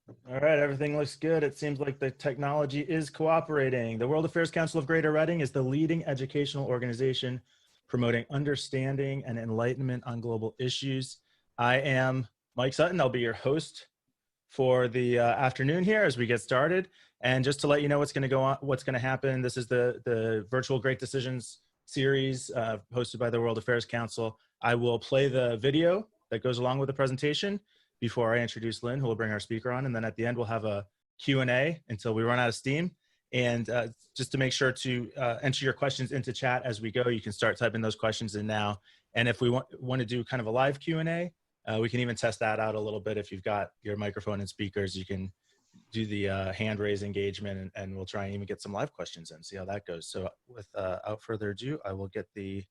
All right, everything looks good. It seems like the technology is cooperating. The World Affairs Council of Greater Reading is the leading educational organization promoting understanding and enlightenment on global issues. I am Mike Sutton. I'll be your host for the afternoon here as we get started. And just to let you know what's going to go on, what's going to happen, this is the virtual Great Decisions series hosted by the World Affairs Council. I will play the video that goes along with the presentation before I introduce Lynn, who will bring our speaker on. And then at the end, we'll have a Q&A until we run out of steam. And just to make sure to enter your questions into chat as we go, you can start typing those questions in now. And if we want to do kind of a live Q&A, we can even test that out a little bit. If you've got your microphone and speakers, you can do the hand raise engagement, and we'll try and even get some live questions in, see how that goes. So without further ado, I will get the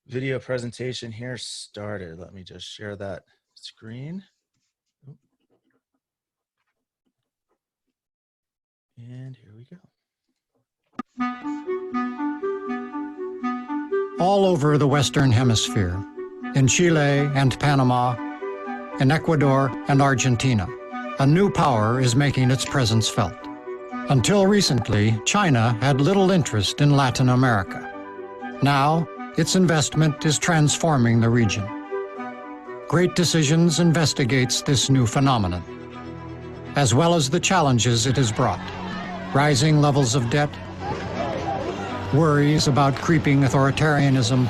video presentation here started. Let me just share that screen. And here we go. All over the Western Hemisphere, in Chile and Panama, in Ecuador and Argentina, a new power is making its presence felt. Until recently, China had little interest in Latin America. Now, its investment is transforming the region. Great Decisions investigates this new phenomenon, as well as the challenges it has brought: rising levels of debt, worries about creeping authoritarianism,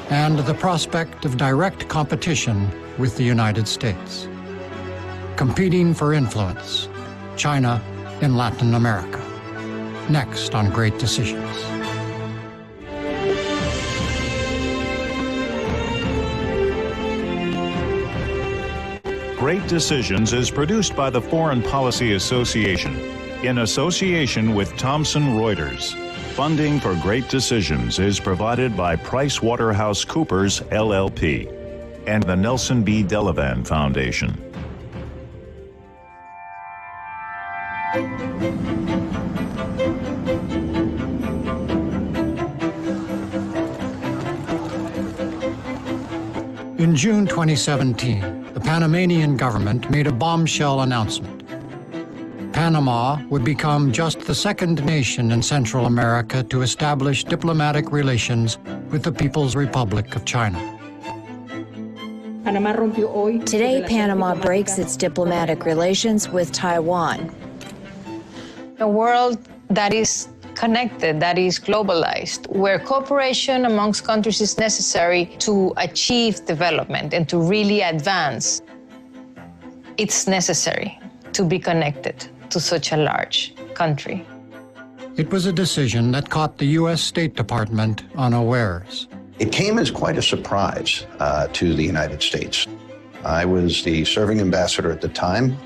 and the prospect of direct competition with the United States. Competing for influence, China in Latin America. Next on Great Decisions. Great Decisions is produced by the Foreign Policy Association in association with Thomson Reuters. Funding for Great Decisions is provided by PricewaterhouseCoopers LLP and the Nelson B. Delavan Foundation. In June 2017, the Panamanian government made a bombshell announcement. Panama would become just the second nation in Central America to establish diplomatic relations with the People's Republic of China. Today, Panama breaks its diplomatic relations with Taiwan. A world that is connected, that is globalized, where cooperation amongst countries is necessary to achieve development and to really advance. It's necessary to be connected to such a large country. It was a decision that caught the U.S. State Department unawares. It came as quite a surprise to the United States. I was the serving ambassador at the time,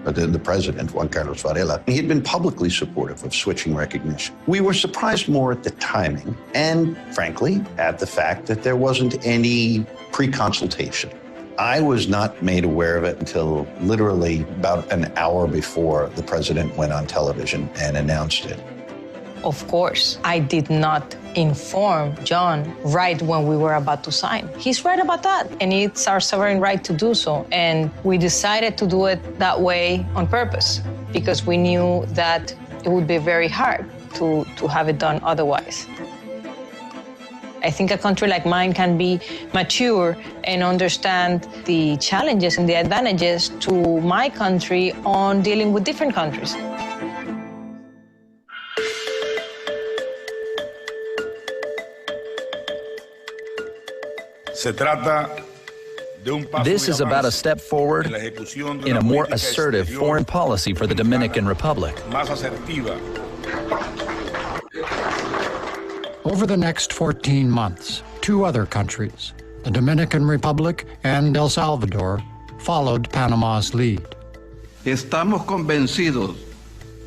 but then the president, Juan Carlos Varela, he had been publicly supportive of switching recognition. We were surprised more at the timing and, frankly, at the fact that there wasn't any pre-consultation. I was not made aware of it until literally about an hour before the president went on television and announced it. Of course, I did not inform John right when we were about to sign. He's right about that, and it's our sovereign right to do so. And we decided to do it that way on purpose, because we knew that it would be very hard to have it done otherwise. I think a country like mine can be mature and understand the challenges and the advantages to my country on dealing with different countries. This is about a step forward in a more assertive foreign policy for the Dominican Republic. Over the next 14 months, two other countries, the Dominican Republic and El Salvador, followed Panama's lead. Estamos convencidos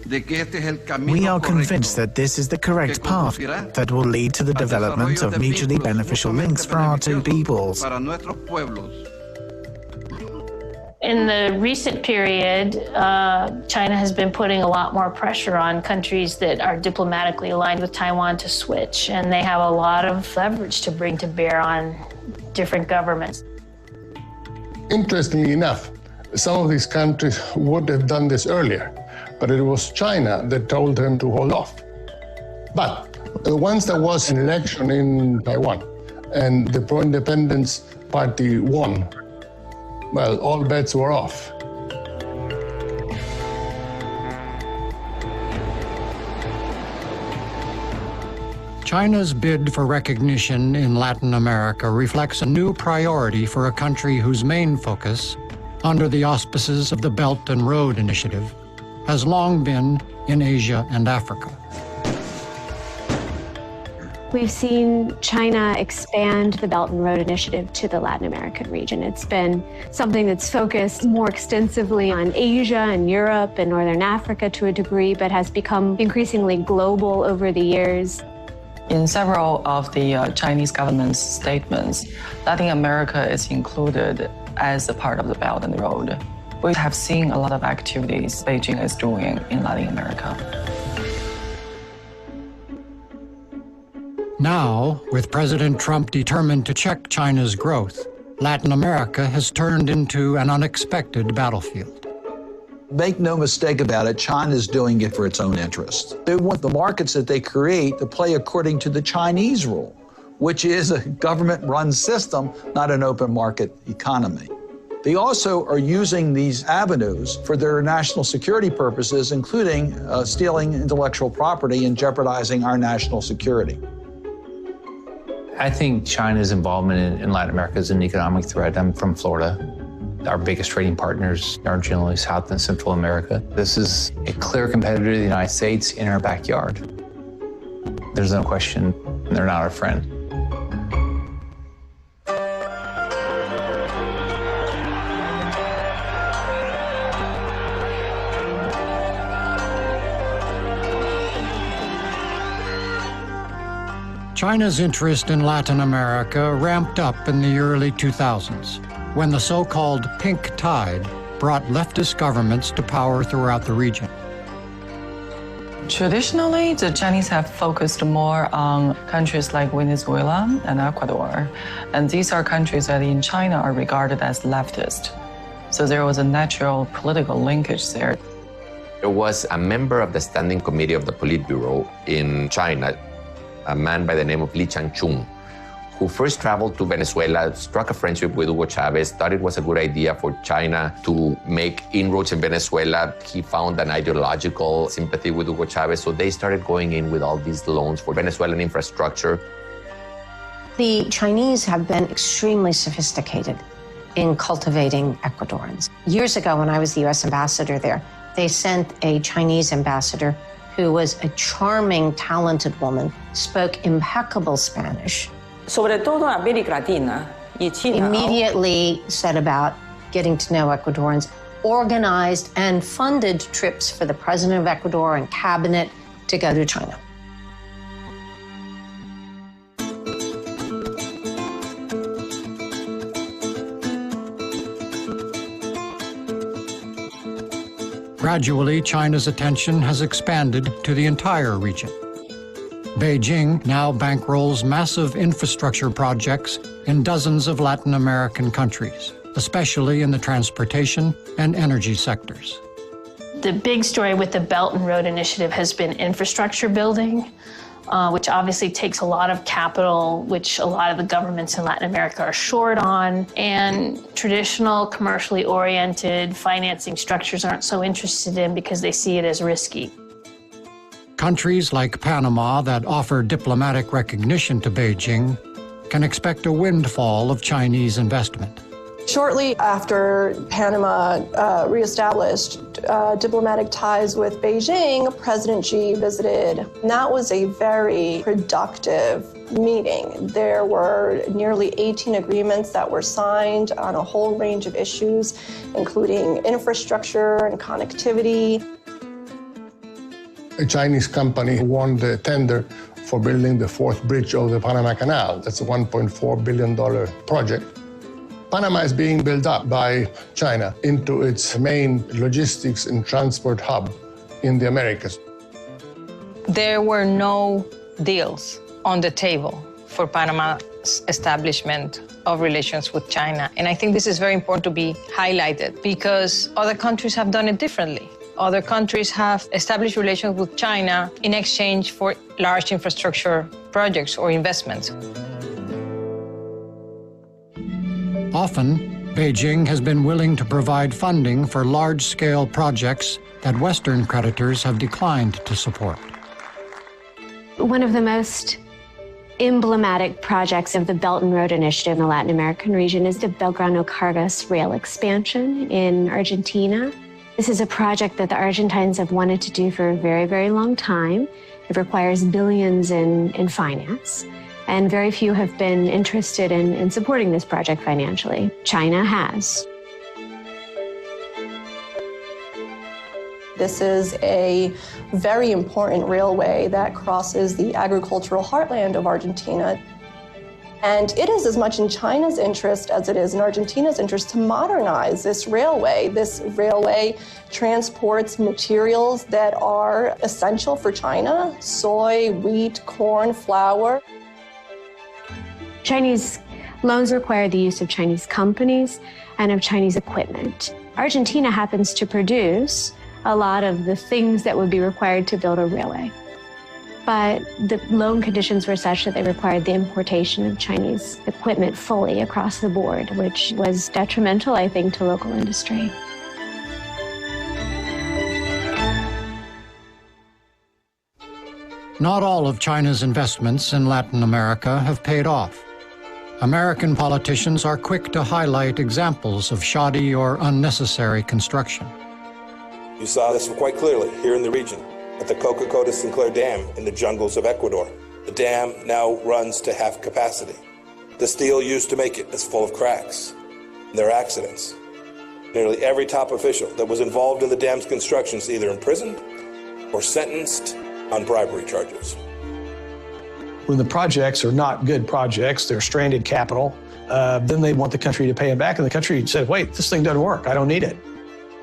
We are convinced that this is the correct path that will lead to the development of mutually beneficial links for our two peoples. In the recent period, China has been putting a lot more pressure on countries that are diplomatically aligned with Taiwan to switch, and they have a lot of leverage to bring to bear on different governments. Interestingly enough, Some of these countries would have done this earlier, but it was China that told them to hold off. But once there was an election in Taiwan and the pro-independence party won, well, all bets were off. China's bid for recognition in Latin America reflects a new priority for a country whose main focus, under the auspices of the Belt and Road Initiative, has long been in Asia and Africa. We've seen China expand the Belt and Road Initiative to the Latin American region. It's been something that's focused more extensively on Asia and Europe and Northern Africa to a degree, but has become increasingly global over the years. In several of the Chinese government's statements, Latin America is included as a part of the Belt and Road. We have seen a lot of activities Beijing is doing in Latin America. Now, with President Trump determined to check China's growth, Latin America has turned into an unexpected battlefield. Make no mistake about it, China's doing it for its own interest. They want the markets that they create to play according to the Chinese rule, which is a government-run system, not an open market economy. They also are using these avenues for their national security purposes, including stealing intellectual property and jeopardizing our national security. I think China's involvement in Latin America is an economic threat. I'm from Florida. Our biggest trading partners are generally South and Central America. This is a clear competitor to the United States in our backyard. There's no question they're not our friend. China's interest in Latin America ramped up in the early 2000s, when the so-called pink tide brought leftist governments to power throughout the region. Traditionally, the Chinese have focused more on countries like Venezuela and Ecuador, and these are countries that in China are regarded as leftist. So there was a natural political linkage there. There was a member of the Standing Committee of the Politburo in China, a man by the name of Li Changchun, who first traveled to Venezuela, struck a friendship with Hugo Chavez, thought it was a good idea for China to make inroads in Venezuela. He found an ideological sympathy with Hugo Chavez, so they started going in with all these loans for Venezuelan infrastructure. The Chinese have been extremely sophisticated in cultivating Ecuadorians. Years ago, when I was the U.S. ambassador there, they sent a Chinese ambassador who was a charming, talented woman, spoke impeccable Spanish. Sobre todo América Latina y China. Immediately set about getting to know Ecuadorians, organized and funded trips for the president of Ecuador and cabinet to go to China. Gradually, China's attention has expanded to the entire region. Beijing now bankrolls massive infrastructure projects in dozens of Latin American countries, especially in the transportation and energy sectors. The big story with the Belt and Road Initiative has been infrastructure building, which obviously takes a lot of capital, which a lot of the governments in Latin America are short on, and traditional commercially oriented financing structures aren't so interested in because they see it as risky. Countries like Panama that offer diplomatic recognition to Beijing can expect a windfall of Chinese investment. Shortly after Panama reestablished diplomatic ties with Beijing, President Xi visited. And that was a very productive meeting. There were nearly 18 agreements that were signed on a whole range of issues, including infrastructure and connectivity. A Chinese company won the tender for building the fourth bridge of the Panama Canal. That's a $1.4 billion project. Panama is being built up by China into its main logistics and transport hub in the Americas. There were no deals on the table for Panama's establishment of relations with China. And I think this is very important to be highlighted because other countries have done it differently. Other countries have established relations with China in exchange for large infrastructure projects or investments. Often, Beijing has been willing to provide funding for large-scale projects that Western creditors have declined to support. One of the most emblematic projects of the Belt and Road Initiative in the Latin American region is the Belgrano-Cargas rail expansion in Argentina. This is a project that the Argentines have wanted to do for a very, very long time. It requires billions in finance, and very few have been interested in supporting this project financially. China has. This is a very important railway that crosses the agricultural heartland of Argentina. And it is as much in China's interest as it is in Argentina's interest to modernize this railway. This railway transports materials that are essential for China: soy, wheat, corn, flour. Chinese loans require the use of Chinese companies and of Chinese equipment. Argentina happens to produce a lot of the things that would be required to build a railway. But the loan conditions were such that they required the importation of Chinese equipment fully across the board, which was detrimental, I think, to local industry. Not all of China's investments in Latin America have paid off. American politicians are quick to highlight examples of shoddy or unnecessary construction. You saw this quite clearly here in the region at the Coca-Cola Sinclair Dam in the jungles of Ecuador. The dam now runs to half capacity. The steel used to make it is full of cracks. There are accidents. Nearly every top official that was involved in the dam's construction is either imprisoned or sentenced on bribery charges. When the projects are not good projects, they're stranded capital, then they want the country to pay it back, and the country said, wait, this thing doesn't work, I don't need it.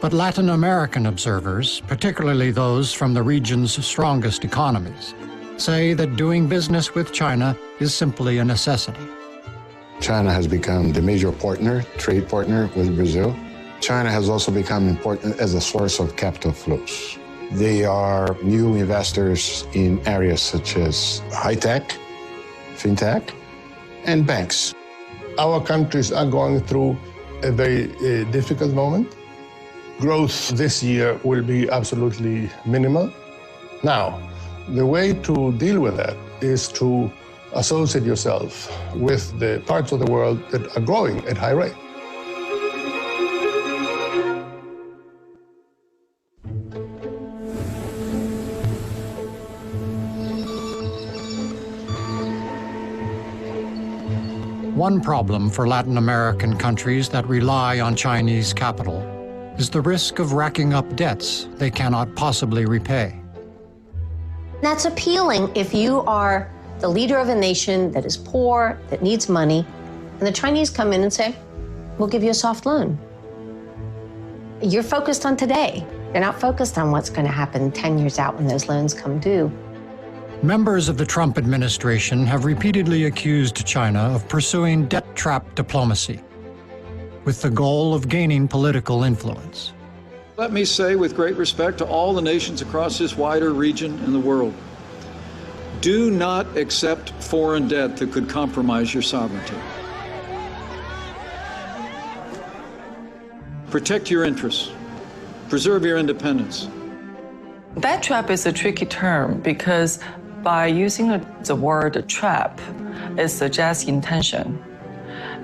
But Latin American observers, particularly those from the region's strongest economies, say that doing business with China is simply a necessity. China has become the major partner, trade partner with Brazil. China has also become important as a source of capital flows. They are new investors in areas such as high-tech, fintech, and banks. Our countries are going through a very difficult moment. Growth this year will be absolutely minimal. Now, the way to deal with that is to associate yourself with the parts of the world that are growing at high rate. One problem for Latin American countries that rely on Chinese capital is the risk of racking up debts they cannot possibly repay. That's appealing if you are the leader of a nation that is poor, that needs money, and the Chinese come in and say, we'll give you a soft loan. You're focused on today. You're not focused on what's going to happen 10 years out when those loans come due. Members of the Trump administration have repeatedly accused China of pursuing debt trap diplomacy with the goal of gaining political influence. Let me say with great respect to all the nations across this wider region and the world, do not accept foreign debt that could compromise your sovereignty. Protect your interests. Preserve your independence. Debt trap is a tricky term because by using the word trap, it suggests intention.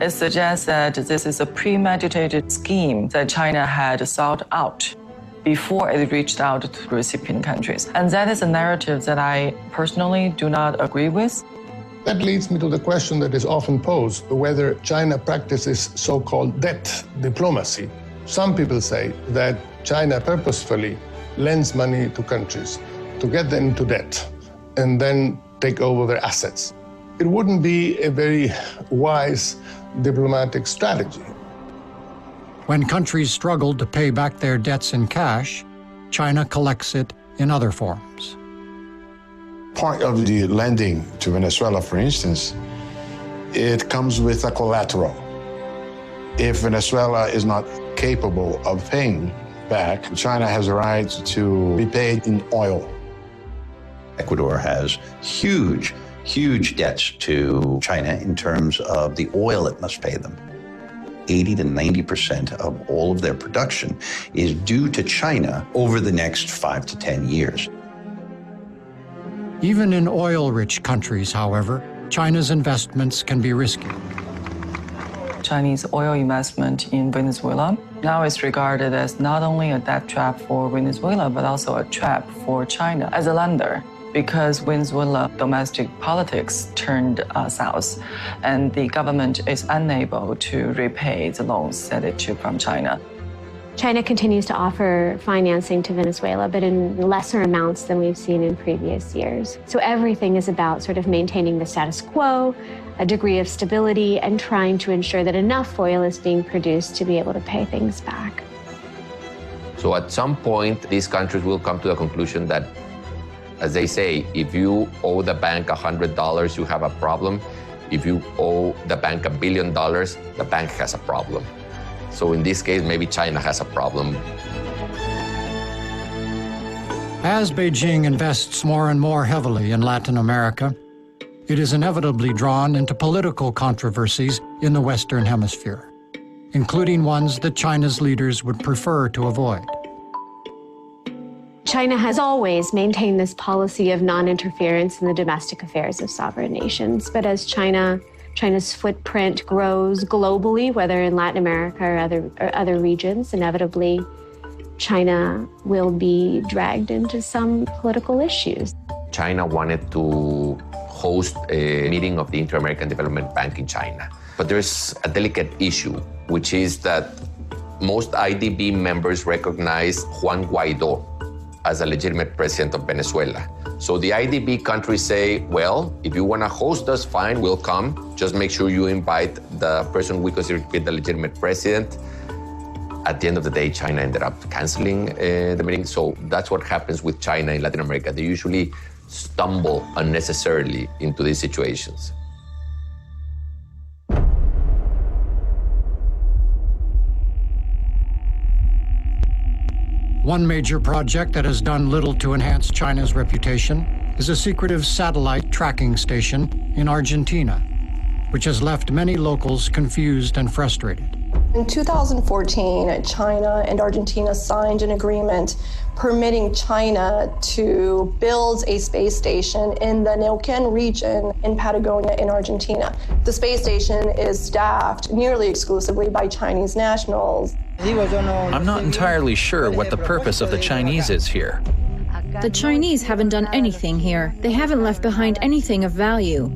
It suggests that this is a premeditated scheme that China had sought out before it reached out to recipient countries. And that is a narrative that I personally do not agree with. That leads me to the question that is often posed, whether China practices so-called debt diplomacy. Some people say that China purposefully lends money to countries to get them into debt and then take over their assets. It wouldn't be a very wise diplomatic strategy. When countries struggle to pay back their debts in cash, China collects it in other forms. Part of the lending to Venezuela, for instance, It comes with a collateral. If Venezuela is not capable of paying back, China has a right to be paid in oil. Ecuador has huge debts to China in terms of the oil it must pay them. 80 to 90% of all of their production is due to China over the next 5 to 10 years. Even in oil-rich countries, however, China's investments can be risky. Chinese oil investment in Venezuela now is regarded as not only a debt trap for Venezuela, but also a trap for China as a lender, because Venezuela domestic politics turned south, and the government is unable to repay the loans that it took from China. China continues to offer financing to Venezuela, but in lesser amounts than we've seen in previous years. So everything is about sort of maintaining the status quo, a degree of stability, and trying to ensure that enough oil is being produced to be able to pay things back. So at some point, these countries will come to the conclusion that, as they say, if you owe the bank $100, you have a problem. If you owe the bank $1 billion, the bank has a problem. So in this case, maybe China has a problem. As Beijing invests more and more heavily in Latin America, it is inevitably drawn into political controversies in the Western Hemisphere, including ones that China's leaders would prefer to avoid. China has always maintained this policy of non-interference in the domestic affairs of sovereign nations, but as China's footprint grows globally, whether in Latin America or other regions, inevitably China will be dragged into some political issues. China wanted to host a meeting of the Inter-American Development Bank in China. But there's a delicate issue, which is that most IDB members recognize Juan Guaidó as a legitimate president of Venezuela. So the IDB countries say, well, if you want to host us, fine, we'll come. Just make sure you invite the person we consider to be the legitimate president. At the end of the day, China ended up canceling the meeting. So that's what happens with China in Latin America. They usually stumble unnecessarily into these situations. One major project that has done little to enhance China's reputation is a secretive satellite tracking station in Argentina, which has left many locals confused and frustrated. In 2014, China and Argentina signed an agreement permitting China to build a space station in the Neuquén region in Patagonia in Argentina. The space station is staffed nearly exclusively by Chinese nationals. I'm not entirely sure what the purpose of the Chinese is here. The Chinese haven't done anything here. They haven't left behind anything of value.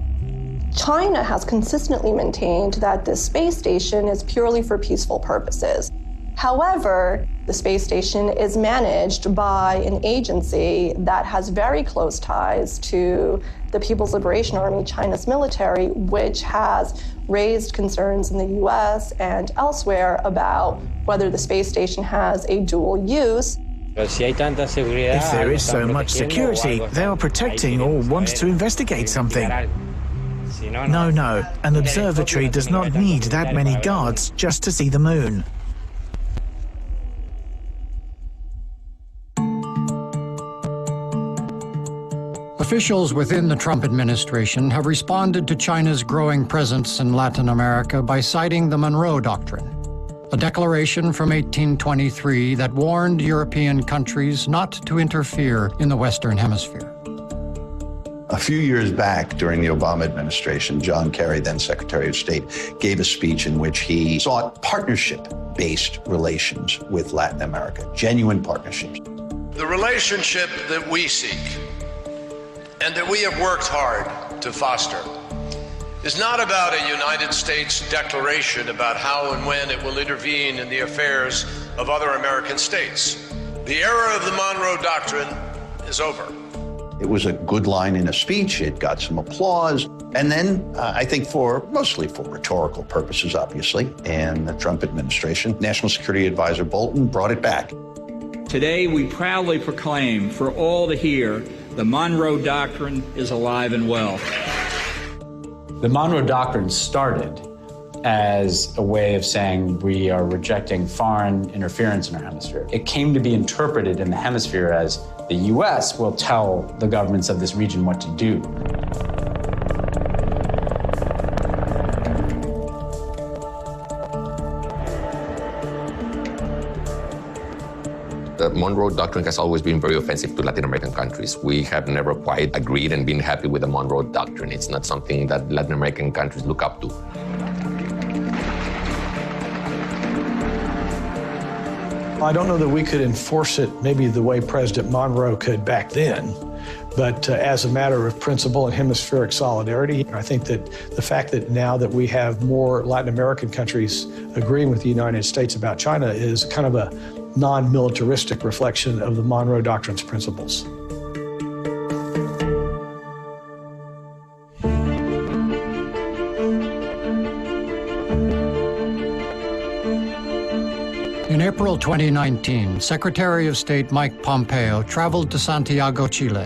China has consistently maintained that this space station is purely for peaceful purposes. However, the space station is managed by an agency that has very close ties to the People's Liberation Army, China's military, which has raised concerns in the US and elsewhere about whether the space station has a dual use. If there is so much security, they are protecting or want to investigate something. No, an observatory does not need that many guards just to see the moon. Officials within the Trump administration have responded to China's growing presence in Latin America by citing the Monroe Doctrine, a declaration from 1823 that warned European countries not to interfere in the Western Hemisphere. A few years back, during the Obama administration, John Kerry, then Secretary of State, gave a speech in which he sought partnership-based relations with Latin America, genuine partnerships. The relationship that we seek and that we have worked hard to foster is not about a United States declaration about how and when it will intervene in the affairs of other American states. The era of the Monroe Doctrine is over. It was a good line in a speech. It got some applause. And then, I think mostly for rhetorical purposes, obviously, and the Trump administration, National Security Advisor Bolton brought it back. Today, we proudly proclaim for all to hear the Monroe Doctrine is alive and well. The Monroe Doctrine started as a way of saying we are rejecting foreign interference in our hemisphere. It came to be interpreted in the hemisphere as the U.S. will tell the governments of this region what to do. The Monroe Doctrine has always been very offensive to Latin American countries. We have never quite agreed and been happy with the Monroe Doctrine. It's not something that Latin American countries look up to. I don't know that we could enforce it maybe the way President Monroe could back then, but as a matter of principle and hemispheric solidarity, I think that the fact that now that we have more Latin American countries agreeing with the United States about China is kind of a non-militaristic reflection of the Monroe Doctrine's principles. In April 2019, Secretary of State Mike Pompeo traveled to Santiago, Chile,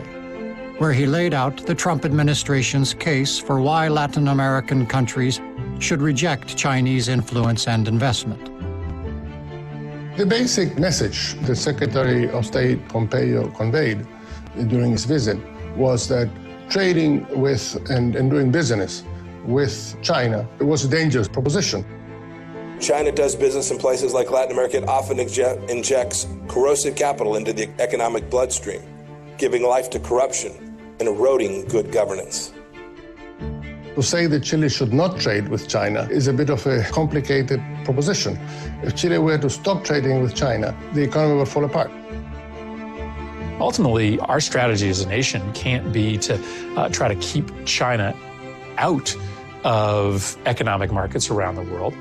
where he laid out the Trump administration's case for why Latin American countries should reject Chinese influence and investment. The basic message the Secretary of State Pompeo conveyed during his visit was that trading with and doing business with China was a dangerous proposition. China does business in places like Latin America. It often injects corrosive capital into the economic bloodstream, giving life to corruption and eroding good governance. To say that Chile should not trade with China is a bit of a complicated proposition. If Chile were to stop trading with China, the economy would fall apart. Ultimately, our strategy as a nation can't be to try to keep China out of economic markets around the world.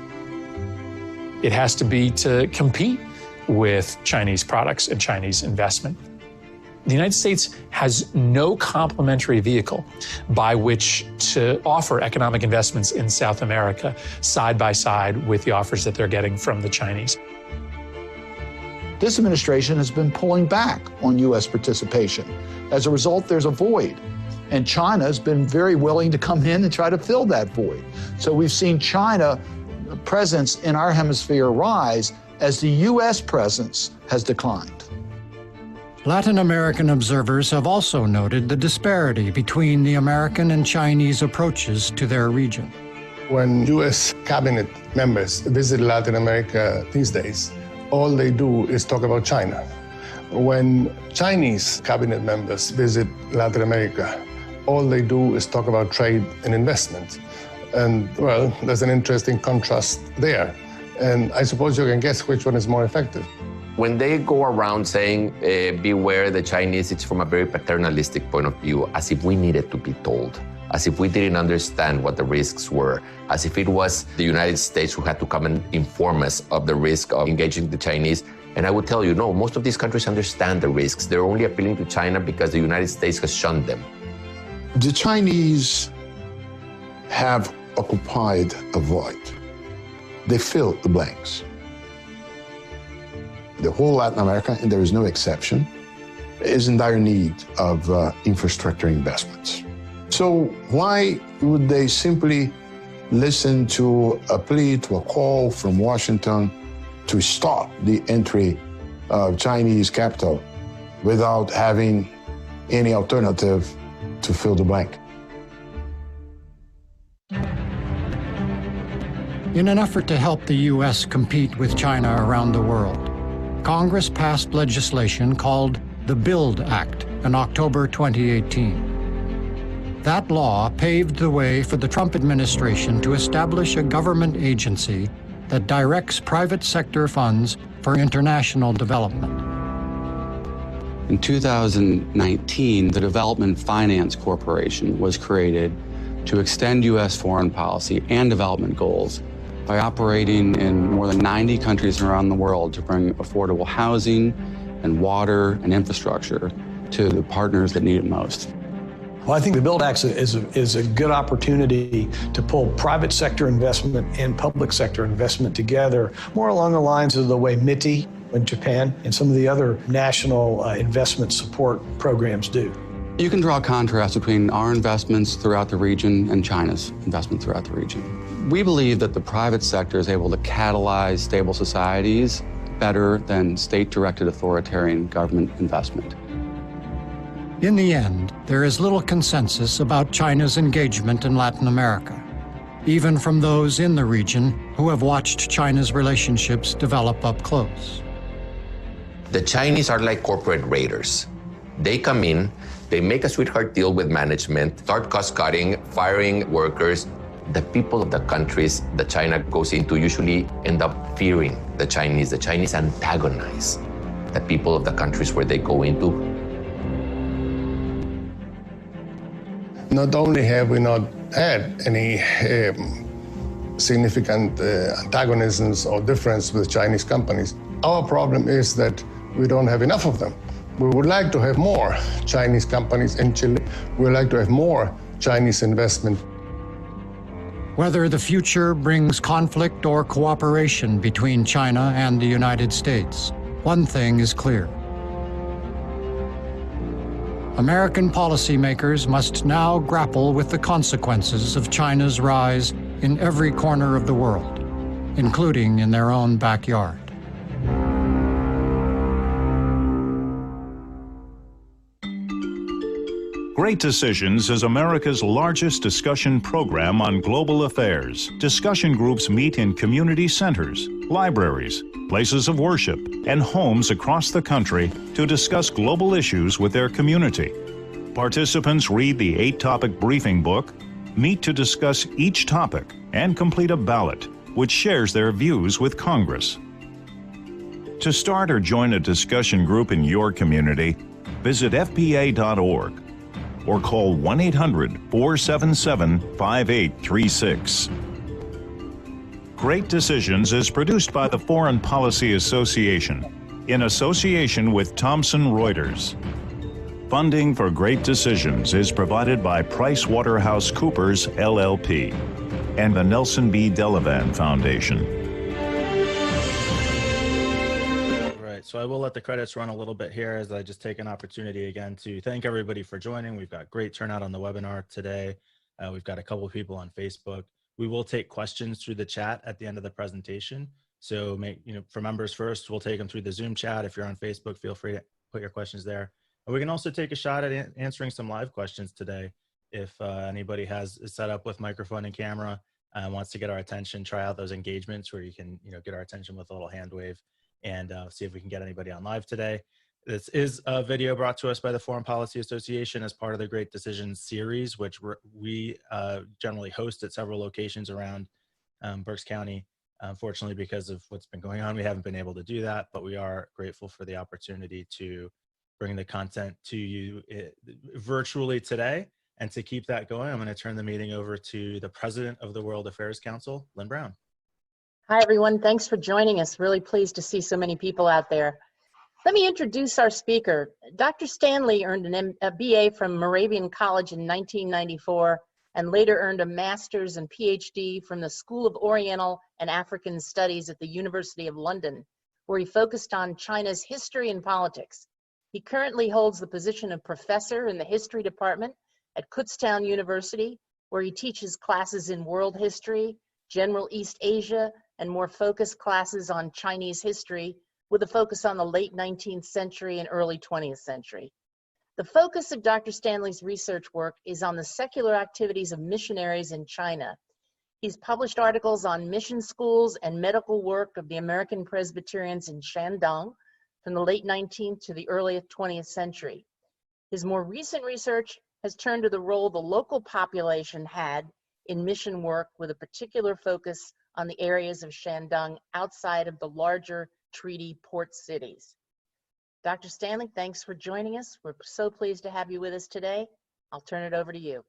It has to be to compete with Chinese products and Chinese investment. The United States has no complementary vehicle by which to offer economic investments in South America side by side with the offers that they're getting from the Chinese. This administration has been pulling back on U.S. participation. As a result, there's a void. And China has been very willing to come in and try to fill that void. So we've seen China presence in our hemisphere rise as the U.S. presence has declined. Latin American observers have also noted the disparity between the American and Chinese approaches to their region. When U.S. cabinet members visit Latin America these days, all they do is talk about China. When Chinese cabinet members visit Latin America, all they do is talk about trade and investment. And, well, there's an interesting contrast there. And I suppose you can guess which one is more effective. When they go around saying, beware the Chinese, it's from a very paternalistic point of view, as if we needed to be told, as if we didn't understand what the risks were, as if it was the United States who had to come and inform us of the risk of engaging the Chinese. And I would tell you, no, most of these countries understand the risks. They're only appealing to China because the United States has shunned them. The Chinese have occupied a void. They fill the blanks. The whole Latin America, and there is no exception, is in dire need of infrastructure investments. So why would they simply listen to a plea, to a call from Washington to stop the entry of Chinese capital without having any alternative to fill the blank? In an effort to help the U.S. compete with China around the world, Congress passed legislation called the BUILD Act in October 2018. That law paved the way for the Trump administration to establish a government agency that directs private sector funds for international development. In 2019, the Development Finance Corporation was created to extend U.S. foreign policy and development goals by operating in more than 90 countries around the world to bring affordable housing and water and infrastructure to the partners that need it most. Well, I think the BUILD Act is a good opportunity to pull private sector investment and public sector investment together, more along the lines of the way MITI in Japan and some of the other national investment support programs do. You can draw a contrast between our investments throughout the region and China's investment throughout the region. We believe that the private sector is able to catalyze stable societies better than state-directed authoritarian government investment. In the end, there is little consensus about China's engagement in Latin America, even from those in the region who have watched China's relationships develop up close. The Chinese are like corporate raiders. They come in, they make a sweetheart deal with management, start cost-cutting, firing workers. The people of the countries that China goes into usually end up fearing the Chinese. The Chinese antagonize the people of the countries where they go into. Not only have we not had any significant antagonisms or difference with Chinese companies, our problem is that we don't have enough of them. We would like to have more Chinese companies in Chile. We would like to have more Chinese investment. Whether the future brings conflict or cooperation between China and the United States, one thing is clear. American policymakers must now grapple with the consequences of China's rise in every corner of the world, including in their own backyard. Great Decisions is America's largest discussion program on global affairs. Discussion groups meet in community centers, libraries, places of worship, and homes across the country to discuss global issues with their community. Participants read the 8-topic briefing book, meet to discuss each topic, and complete a ballot, which shares their views with Congress. To start or join a discussion group in your community, visit fpa.org. or call 1-800-477-5836. Great Decisions is produced by the Foreign Policy Association in association with Thomson Reuters. Funding for Great Decisions is provided by PricewaterhouseCoopers LLP and the Nelson B. Delavan Foundation. So I will let the credits run a little bit here as I just take an opportunity again to thank everybody for joining. We've got great turnout on the webinar today. We've got a couple of people on Facebook. We will take questions through the chat at the end of the presentation. So for members first, we'll take them through the Zoom chat. If you're on Facebook, feel free to put your questions there. And we can also take a shot at answering some live questions today. If anybody is set up with microphone and camera and wants to get our attention, try out those engagements where you can get our attention with a little hand wave. And see if we can get anybody on live today. This is a video brought to us by the Foreign Policy Association as part of the Great Decisions series, which we generally host at several locations around Berks County. Unfortunately, because of what's been going on, we haven't been able to do that, but we are grateful for the opportunity to bring the content to you virtually today. And to keep that going, I'm going to turn the meeting over to the President of the World Affairs Council, Lynn Brown. Hi, everyone. Thanks for joining us. Really pleased to see so many people out there. Let me introduce our speaker. Dr. Stanley earned a BA from Moravian College in 1994 and later earned a master's and PhD from the School of Oriental and African Studies at the University of London, where he focused on China's history and politics. He currently holds the position of professor in the history department at Kutztown University, where he teaches classes in world history, general East Asia, and more focused classes on Chinese history with a focus on the late 19th century and early 20th century. The focus of Dr. Stanley's research work is on the secular activities of missionaries in China. He's published articles on mission schools and medical work of the American Presbyterians in Shandong from the late 19th to the early 20th century. His more recent research has turned to the role the local population had in mission work with a particular focus on the areas of Shandong outside of the larger treaty port cities. Dr. Stanley, thanks for joining us. We're so pleased to have you with us today. I'll turn it over to you.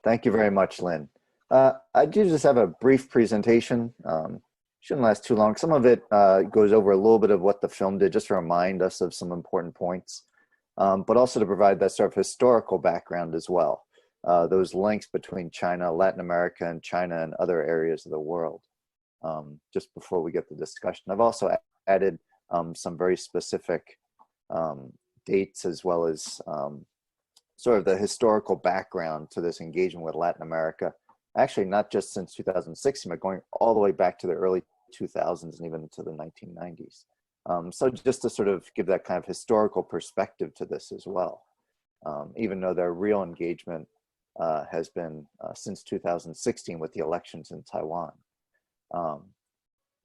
Thank you very much, Lynn. I do just have a brief presentation. Shouldn't last too long. Some of it goes over a little bit of what the film did, just to remind us of some important points, but also to provide that sort of historical background as well. Those links between China, Latin America, and China and other areas of the world. Just before we get the discussion, I've also added some very specific dates as well as sort of the historical background to this engagement with Latin America. Actually, not just since 2016, but going all the way back to the early 2000s and even to the 1990s. So just to sort of give that kind of historical perspective to this as well, even though their real engagement has been since 2016 with the elections in Taiwan.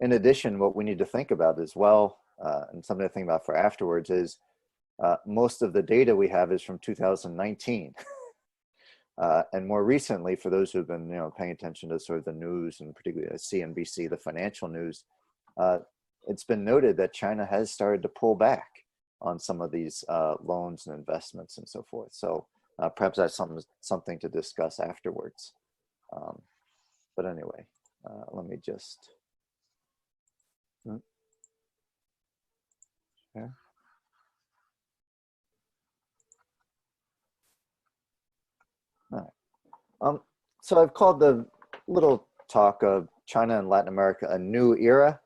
In addition, what we need to think about as well, and something to think about for afterwards, is most of the data we have is from 2019. And more recently, for those who've been paying attention to sort of the news, and particularly CNBC, the financial news, it's been noted that China has started to pull back on some of these loans and investments and so forth. So perhaps that's something to discuss afterwards. But anyway, let me just. Yeah. All right. So I've called the little talk of China and Latin America a new era,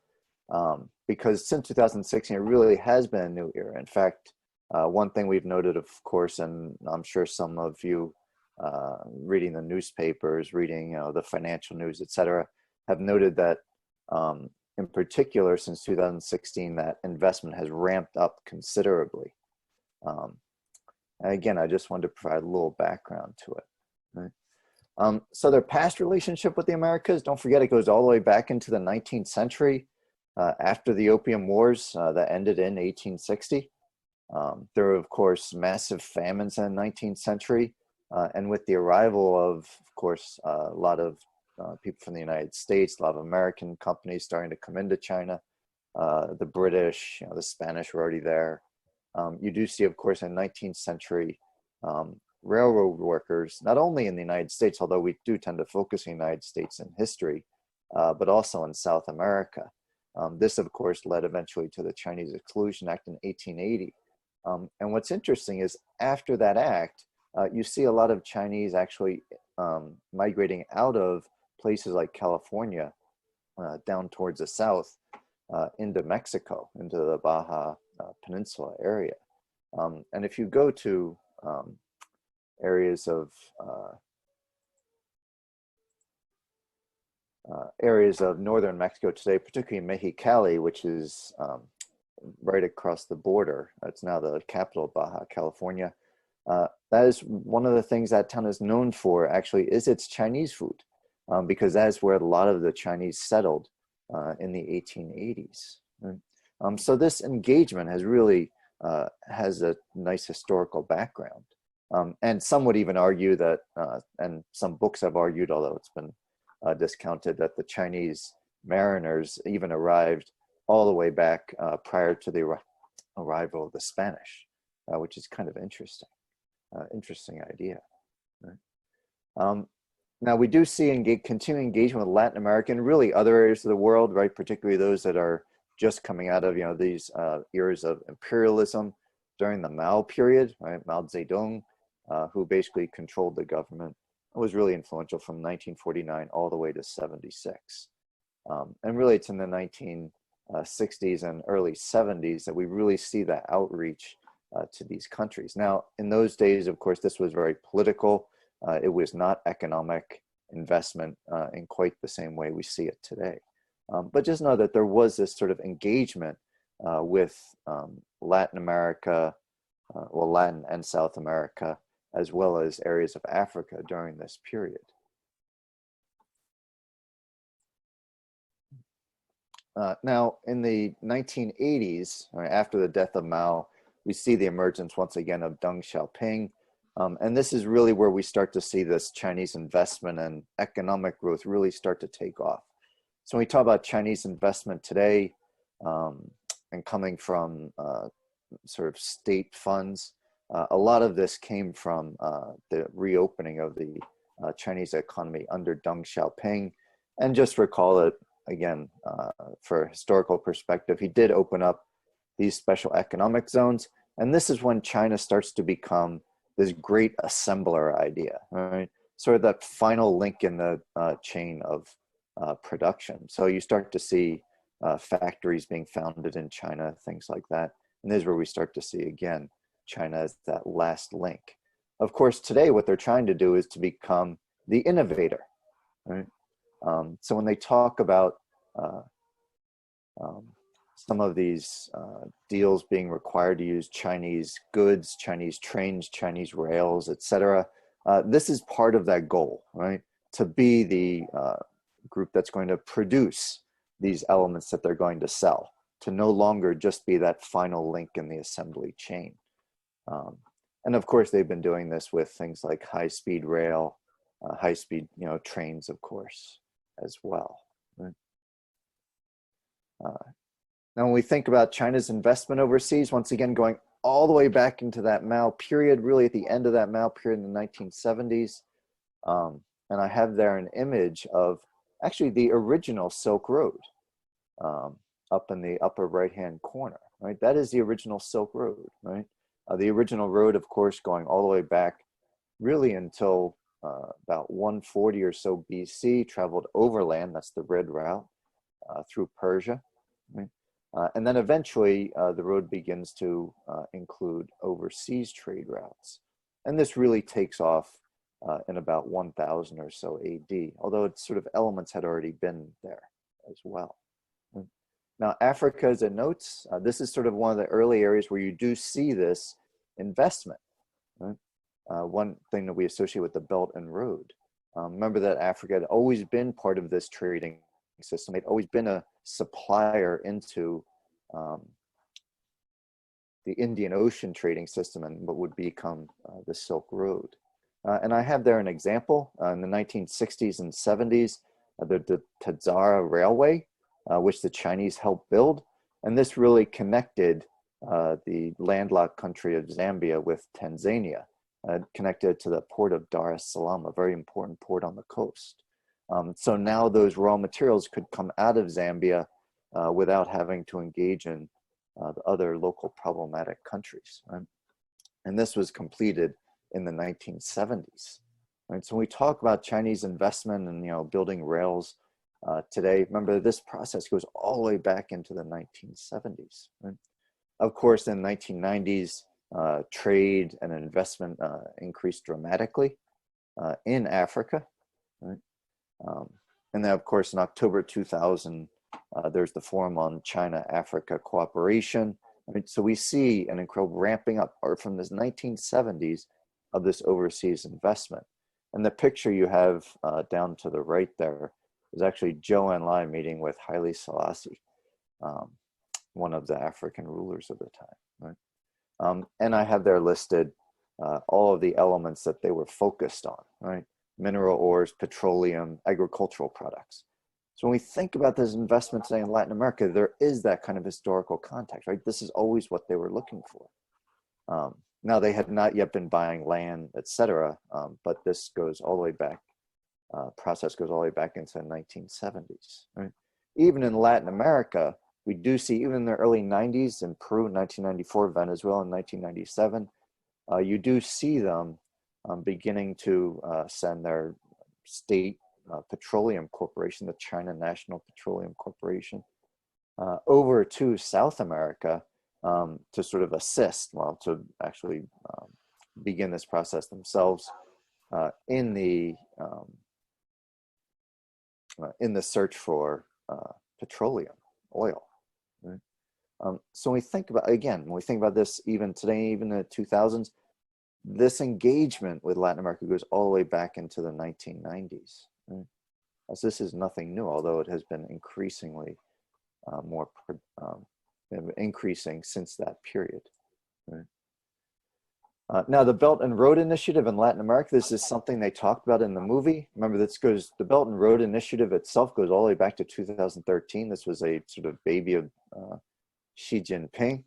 because since 2016, it really has been a new era. In fact, one thing we've noted, of course, and I'm sure some of you reading the newspapers, reading the financial news, etc., have noted that in particular since 2016, that investment has ramped up considerably. And again, I just wanted to provide a little background to it. Right? So their past relationship with the Americas, don't forget, it goes all the way back into the 19th century, after the Opium Wars that ended in 1860. There were, of course, massive famines in the 19th century, and with the arrival of course, a lot of people from the United States, a lot of American companies starting to come into China, the British, the Spanish were already there. You do see, of course, in 19th century, railroad workers, not only in the United States, although we do tend to focus in the United States in history, but also in South America. This, of course, led eventually to the Chinese Exclusion Act in 1880. And what's interesting is after that act, you see a lot of Chinese actually migrating out of places like California down towards the south into Mexico, into the Baja Peninsula area. And if you go to areas of northern Mexico today, particularly Mexicali, which is right across the border. It's now the capital of Baja California. That is one of the things that town is known for, actually, is its Chinese food, because that is where a lot of the Chinese settled in the 1880s. Right? So this engagement has really has a nice historical background. And some would even argue that, and some books have argued, although it's been discounted, that the Chinese mariners even arrived all the way back prior to the arrival of the Spanish, which is kind of interesting. Interesting idea. Right? Now we do see continuing engagement with Latin America and really other areas of the world, right? Particularly those that are just coming out of these eras of imperialism during the Mao period, right? Mao Zedong, who basically controlled the government, was really influential from 1949 all the way to 76. And really it's in the 1960s and early 70s that we really see that outreach to these countries. Now, in those days, of course, this was very political. It was not economic investment in quite the same way we see it today. But just know that there was this sort of engagement with Latin America, well, Latin and South America, as well as areas of Africa during this period. Now, in the 1980s, right, after the death of Mao, we see the emergence once again of Deng Xiaoping. And this is really where we start to see this Chinese investment and economic growth really start to take off. So when we talk about Chinese investment today and coming from sort of state funds, a lot of this came from the reopening of the Chinese economy under Deng Xiaoping. And just recall it again, for historical perspective, he did open up these special economic zones. And this is when China starts to become this great assembler idea, right? Sort of that final link in the chain of production. So you start to see factories being founded in China, things like that. And this is where we start to see, again, China as that last link. Of course, today what they're trying to do is to become the innovator, right? So when they talk about some of these deals being required to use Chinese goods, Chinese trains, Chinese rails, etc., this is part of that goal, right? To be the group that's going to produce these elements that they're going to sell, to no longer just be that final link in the assembly chain. And of course, they've been doing this with things like high-speed rail, high-speed, trains, of course, as well. Right? Now, when we think about China's investment overseas, once again, going all the way back into that Mao period, really at the end of that Mao period in the 1970s. And I have there an image of actually the original Silk Road up in the upper right-hand corner, right? That is the original Silk Road, right? The original road, of course, going all the way back really until about 140 or so BC, traveled overland, that's the red route, through Persia, right? And then eventually the road begins to include overseas trade routes. And this really takes off in about 1000 or so AD, although its sort of elements had already been there as well. Now, Africa, as it notes, this is sort of one of the early areas where you do see this investment. Right? One thing that we associate with the Belt and Road. Remember that Africa had always been part of this trading system. They'd always been a supplier into the Indian Ocean trading system and what would become the Silk Road. And I have there an example in the 1960s and 70s, the Tazara Railway, which the Chinese helped build. And this really connected the landlocked country of Zambia with Tanzania, connected to the port of Dar es Salaam, a very important port on the coast. So now those raw materials could come out of Zambia without having to engage in the other local problematic countries. Right? And this was completed in the 1970s. Right? So when we talk about Chinese investment and building rails today, remember this process goes all the way back into the 1970s. Right? Of course, in the 1990s, trade and investment increased dramatically in Africa. Right? And then, of course, in October 2000, there's the Forum on China-Africa Cooperation. So we see an incredible ramping up from this 1970s of this overseas investment. And the picture you have down to the right there is actually Zhou Enlai meeting with Haile Selassie, one of the African rulers of the time. Right? And I have there listed all of the elements that they were focused on, right? Mineral ores, petroleum, agricultural products. So when we think about this investment today in Latin America, there is that kind of historical context, right? This is always what they were looking for. Now they had not yet been buying land, etc., but this goes all the way back, process goes all the way back into the 1970s, right? Even in Latin America, we do see, even in the early 90s, in Peru in 1994, Venezuela in 1997, you do see them beginning to send their state petroleum corporation, the China National Petroleum Corporation, over to South America to sort of assist, well, to actually begin this process themselves in the search for petroleum, oil. Right? So when we think about, again, when we think about this even today, even in the 2000s, this engagement with Latin America goes all the way back into the 1990s. Right? As this is nothing new, although it has been increasingly increasing since that period. Right? Now, the Belt and Road Initiative in Latin America, this is something they talked about in the movie. Remember, the Belt and Road Initiative itself goes all the way back to 2013. This was a sort of baby of Xi Jinping,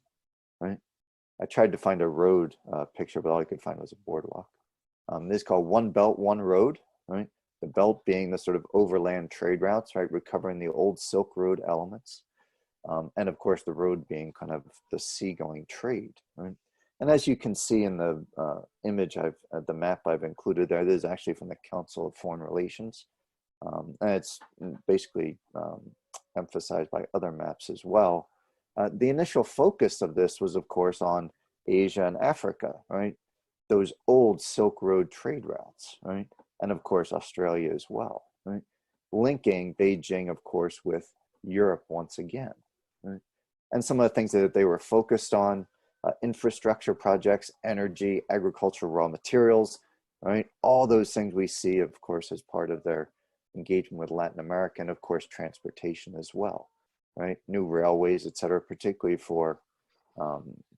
right? I tried to find a road picture, but all I could find was a boardwalk. This is called One Belt, One Road, right? The belt being the sort of overland trade routes, right? Recovering the old Silk Road elements. And of course, the road being kind of the seagoing trade, right? And as you can see in the image, the map I've included there, this is actually from the Council of Foreign Relations. And it's basically emphasized by other maps as well. The initial focus of this was, of course, on Asia and Africa, right? Those old Silk Road trade routes, right? And of course, Australia as well, right? Linking Beijing, of course, with Europe once again, right? And some of the things that they were focused on, infrastructure projects, energy, agriculture, raw materials, right? All those things we see, of course, as part of their engagement with Latin America, and of course, transportation as well, right? New railways, et cetera, particularly for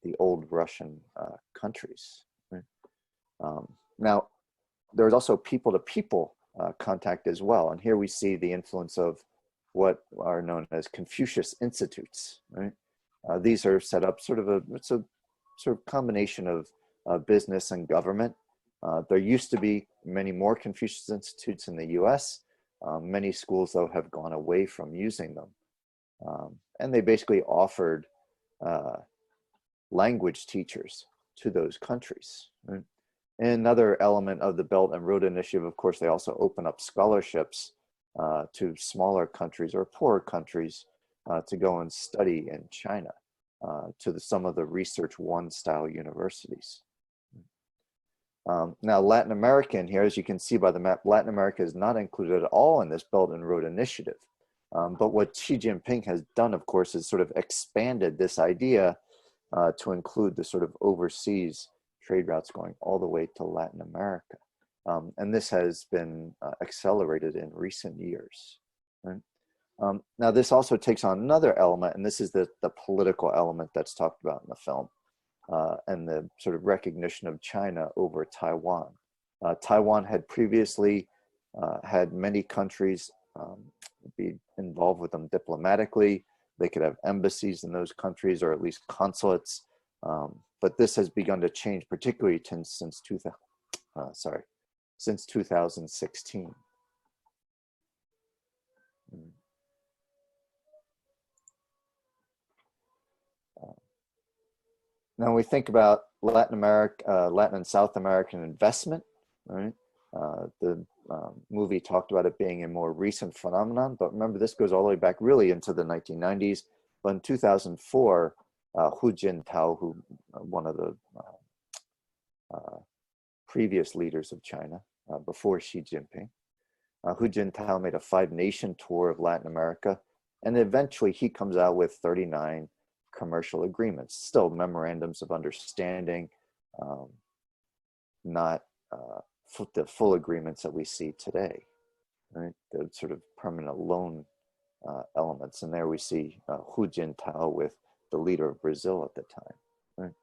the old Russian countries. Right? Now, there's also people-to-people contact as well. And here we see the influence of what are known as Confucius Institutes, right? These are set up it's a sort of combination of business and government. There used to be many more Confucius Institutes in the US. Many schools, though, have gone away from using them. And they basically offered language teachers to those countries. Right? And another element of the Belt and Road Initiative, of course, they also open up scholarships to smaller countries or poorer countries to go and study in China, to some of the Research One style universities. Now, Latin America in here, as you can see by the map, Latin America is not included at all in this Belt and Road Initiative. But what Xi Jinping has done, of course, is sort of expanded this idea to include the sort of overseas trade routes going all the way to Latin America. And this has been accelerated in recent years. Right? Now, this also takes on another element, and this is the political element that's talked about in the film, and the sort of recognition of China over Taiwan. Taiwan had previously had many countries be involved with them diplomatically. They could have embassies in those countries, or at least consulates. But this has begun to change, particularly since 2016. Now, when we think about Latin and South American investment, right? The movie talked about it being a more recent phenomenon, but remember, this goes all the way back really into the 1990s. But in 2004, Hu Jintao, who one of the previous leaders of China before Xi Jinping, Hu Jintao made a 5-nation tour of Latin America, and eventually he comes out with 39 commercial agreements, still memorandums of understanding, not the full agreements that we see today, right? The sort of permanent loan elements. And there we see Hu Jintao with the leader of Brazil at the time. Right?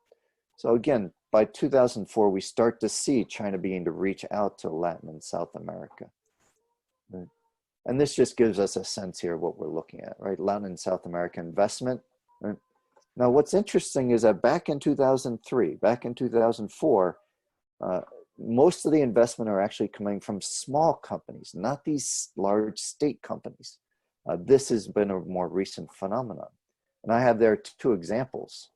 So again, by 2004, we start to see China beginning to reach out to Latin and South America. Right? And this just gives us a sense here of what we're looking at, right? Latin and South American investment. Right? Now, what's interesting is that back in 2003, back in 2004, most of the investment are actually coming from small companies, not these large state companies. This has been a more recent phenomenon. And I have there 2 examples.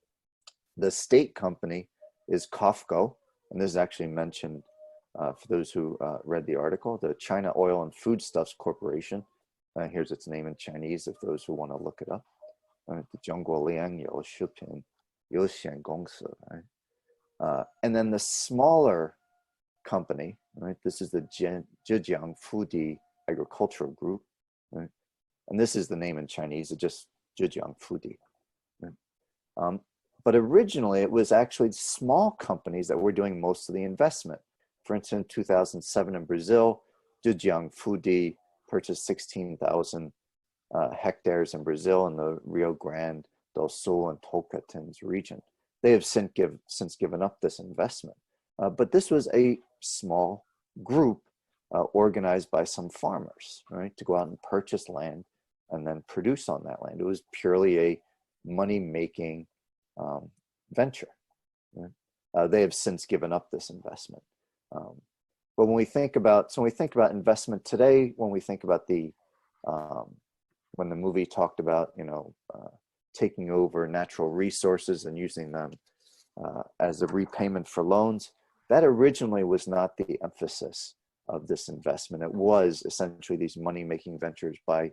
The state company is COFCO, and this is actually mentioned for those who read the article, the China Oil and Foodstuffs Corporation. Here's its name in Chinese, if those who want to look it up. The Zhongguoliang You Shipin Youxian Gongsi. And then the smaller company, right? This is the Zhejiang Fudi Agricultural Group, right? And this is the name in Chinese, it's just Zhejiang Fudi. Right? But originally, it was actually small companies that were doing most of the investment. For instance, in 2007 in Brazil, Zhejiang Fudi purchased 16,000 hectares in Brazil in the Rio Grande do Sul and Tocantins region. They have since given up this investment. But this was a small group organized by some farmers, right, to go out and purchase land and then produce on that land. It was purely a money-making venture. Right? They have since given up this investment. But when we think about, investment today, when we think about when the movie talked about, taking over natural resources and using them as a repayment for loans, that originally was not the emphasis of this investment. It was essentially these money-making ventures by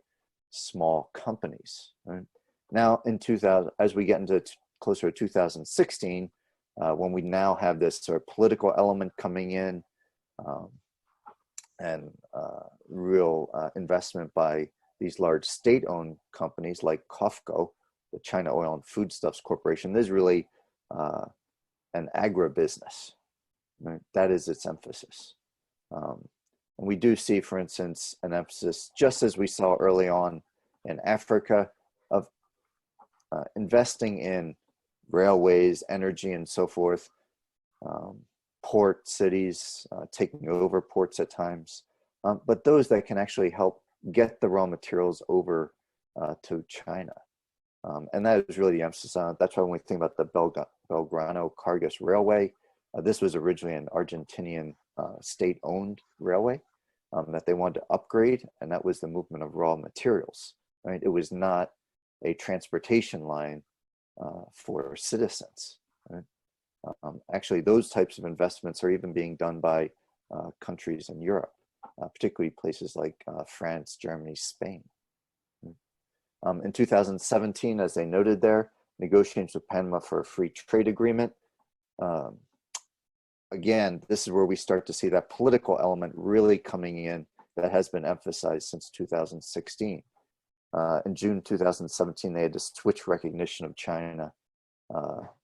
small companies. Right? Now, in 2000, as we get into closer to 2016, when we now have this sort of political element coming in, and real investment by these large state-owned companies like COFCO, the China Oil and Foodstuffs Corporation, there's really an agribusiness. Right? That is its emphasis. And we do see, for instance, an emphasis, just as we saw early on in Africa, of investing in railways, energy, and so forth, port cities, taking over ports at times, but those that can actually help get the raw materials over to China. And that is really the emphasis on it. That's why when we think about the Belgrano-Cargas Railway, this was originally an Argentinian state-owned railway that they wanted to upgrade, and that was the movement of raw materials. Right? It was not a transportation line for citizens. Right? Actually, those types of investments are even being done by countries in Europe, particularly places like France, Germany, Spain. In 2017, as they noted there, negotiations with Panama for a free trade agreement. Again, this is where we start to see that political element really coming in that has been emphasized since 2016. In June 2017, they had to switch recognition of China,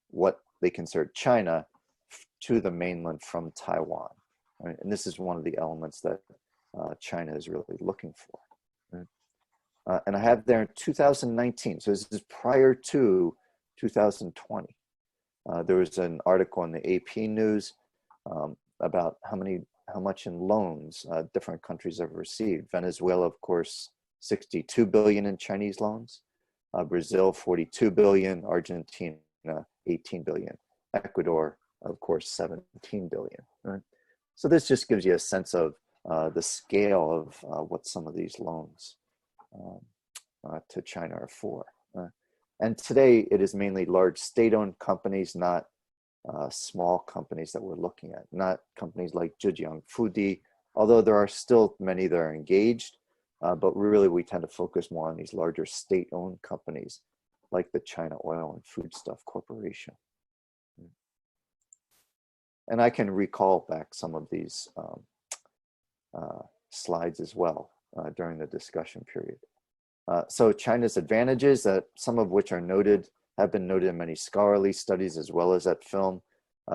what they considered China, to the mainland from Taiwan. Right? And this is one of the elements that China is really looking for. Right? And I have there in 2019, so this is prior to 2020. There was an article in the AP News about how much in loans different countries have received. Venezuela, of course, 62 billion in Chinese loans. Brazil, 42 billion. Argentina, 18 billion. Ecuador, of course, 17 billion. Right? So this just gives you a sense of the scale of what some of these loans to China are for. And today it is mainly large state-owned companies, not small companies that we're looking at, not companies like Zhejiang Fudi, although there are still many that are engaged, but really we tend to focus more on these larger state-owned companies like the China Oil and Foodstuff Corporation. And I can recall back some of these slides as well during the discussion period. So China's advantages, some of which are noted, have been noted in many scholarly studies as well as that film.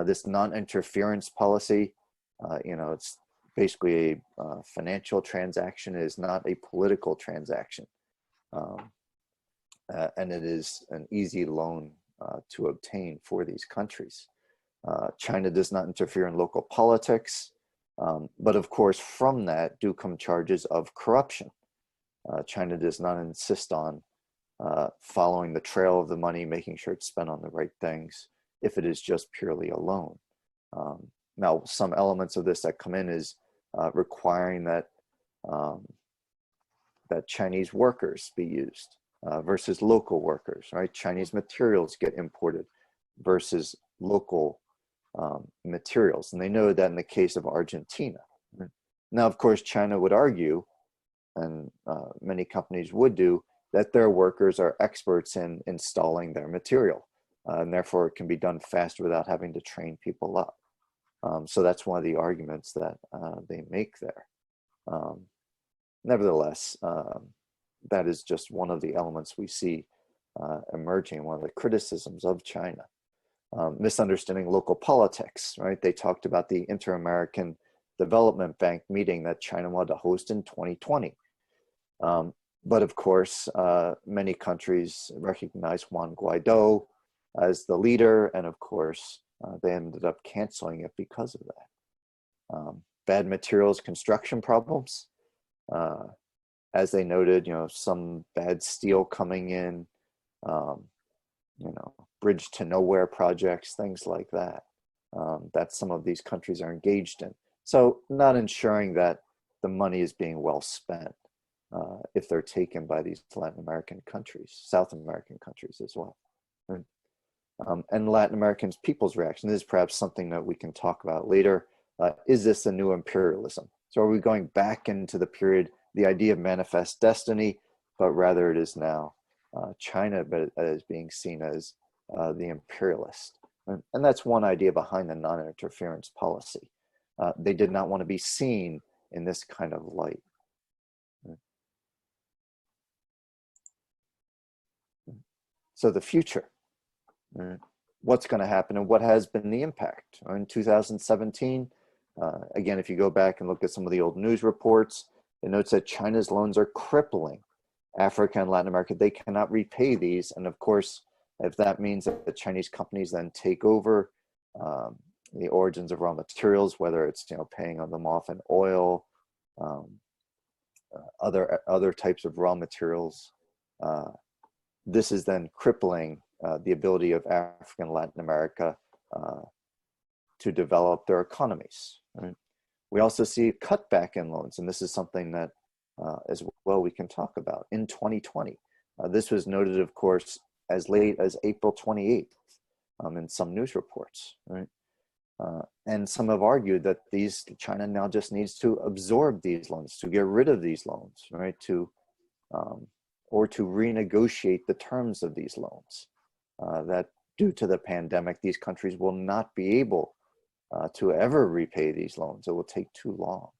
This non-interference policy, it's basically a financial transaction. It is not a political transaction. And it is an easy loan to obtain for these countries. China does not interfere in local politics, but of course from that do come charges of corruption. China does not insist on following the trail of the money, making sure it's spent on the right things, if it is just purely a loan. Now, some elements of this that come in is requiring that that Chinese workers be used versus local workers, right? Chinese materials get imported versus local materials. And they know that in the case of Argentina. Now, of course, China would argue, and many companies would do, that their workers are experts in installing their material, and therefore it can be done faster without having to train people up. So that's one of the arguments that they make there. Nevertheless, that is just one of the elements we see emerging, one of the criticisms of China. Misunderstanding local politics, right? They talked about the Inter-American Development Bank meeting that China wanted to host in 2020. But of course, many countries recognize Juan Guaido as the leader, and of course, they ended up canceling it because of that. Bad materials, construction problems. As they noted, some bad steel coming in, bridge to nowhere projects, things like that, that some of these countries are engaged in. So not ensuring that the money is being well spent if they're taken by these Latin American countries, South American countries as well. Right? And Latin American people's reaction, this is perhaps something that we can talk about later. Is this a new imperialism? So are we going back into the period, the idea of manifest destiny, but rather it is now China, but as being seen as the imperialist, Right? And that's one idea behind the non-interference policy. They did not want to be seen in this kind of light. Right? So the future, right? What's going to happen and what has been the impact? In 2017, again, if you go back and look at some of the old news reports, it notes that China's loans are crippling Africa and Latin America. They cannot repay these. And of course, if that means that the Chinese companies then take over the origins of raw materials, whether it's paying them off in oil, other types of raw materials, this is then crippling the ability of Africa and Latin America to develop their economies. Right? We also see a cutback in loans, and this is something that as well we can talk about. In 2020, this was noted, of course, as late as April 28th in some news reports. Right? And some have argued that China now just needs to absorb these loans, to get rid of these loans, right? Or to renegotiate the terms of these loans. That due to the pandemic, these countries will not be able to ever repay these loans. It will take too long.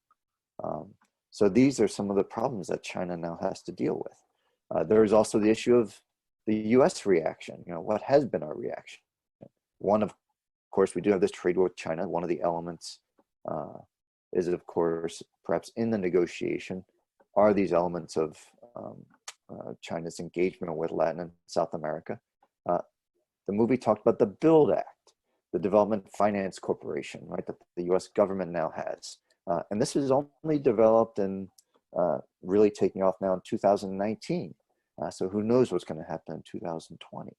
So these are some of the problems that China now has to deal with. There is also the issue of the U.S. reaction. What has been our reaction? One, of course, we do have this trade war with China. One of the elements is, of course, perhaps in the negotiation, are these elements of China's engagement with Latin and South America. The movie talked about the BUILD Act, the Development Finance Corporation, right, that the U.S. government now has. And this was only developed and really taking off now in 2019. So who knows what's going to happen in 2020.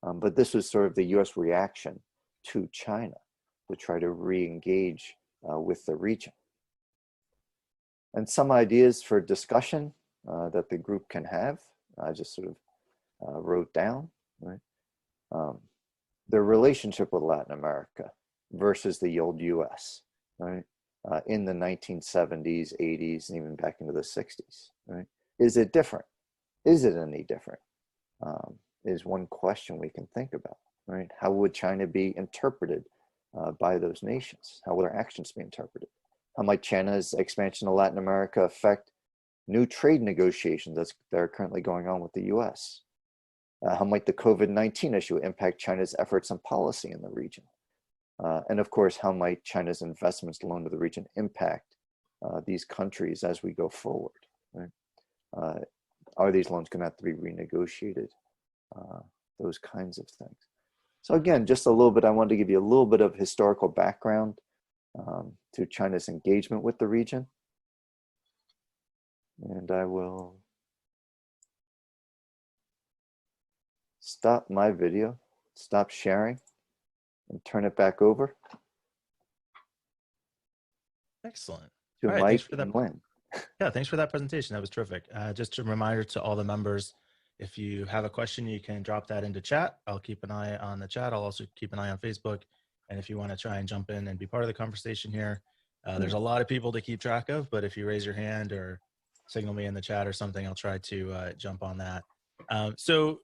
But this was sort of the U.S. reaction to China to try to re-engage with the region. And some ideas for discussion that the group can have, I just sort of wrote down, right? Their relationship with Latin America versus the old US, right? In the 1970s, 80s, and even back into the 60s, right? Is it different? Is it any different? Is one question we can think about, right? How would China be interpreted by those nations? How will their actions be interpreted? How might China's expansion to Latin America affect new trade negotiations that are currently going on with the US? How might the COVID-19 issue impact China's efforts and policy in the region? And of course, how might China's investments loan to the region impact these countries as we go forward? Right? Are these loans going to have to be renegotiated? Those kinds of things. So again, just a little bit, I wanted to give you a little bit of historical background to China's engagement with the region. And I will stop my video, stop sharing, and turn it back over. Excellent. To right, Mike and Lynn. Yeah, thanks for that presentation. That was terrific. Just a reminder to all the members, if you have a question, you can drop that into chat. I'll keep an eye on the chat. I'll also keep an eye on Facebook. And if you want to try and jump in and be part of the conversation here, there's a lot of people to keep track of, but if you raise your hand or signal me in the chat or something, I'll try to jump on that. So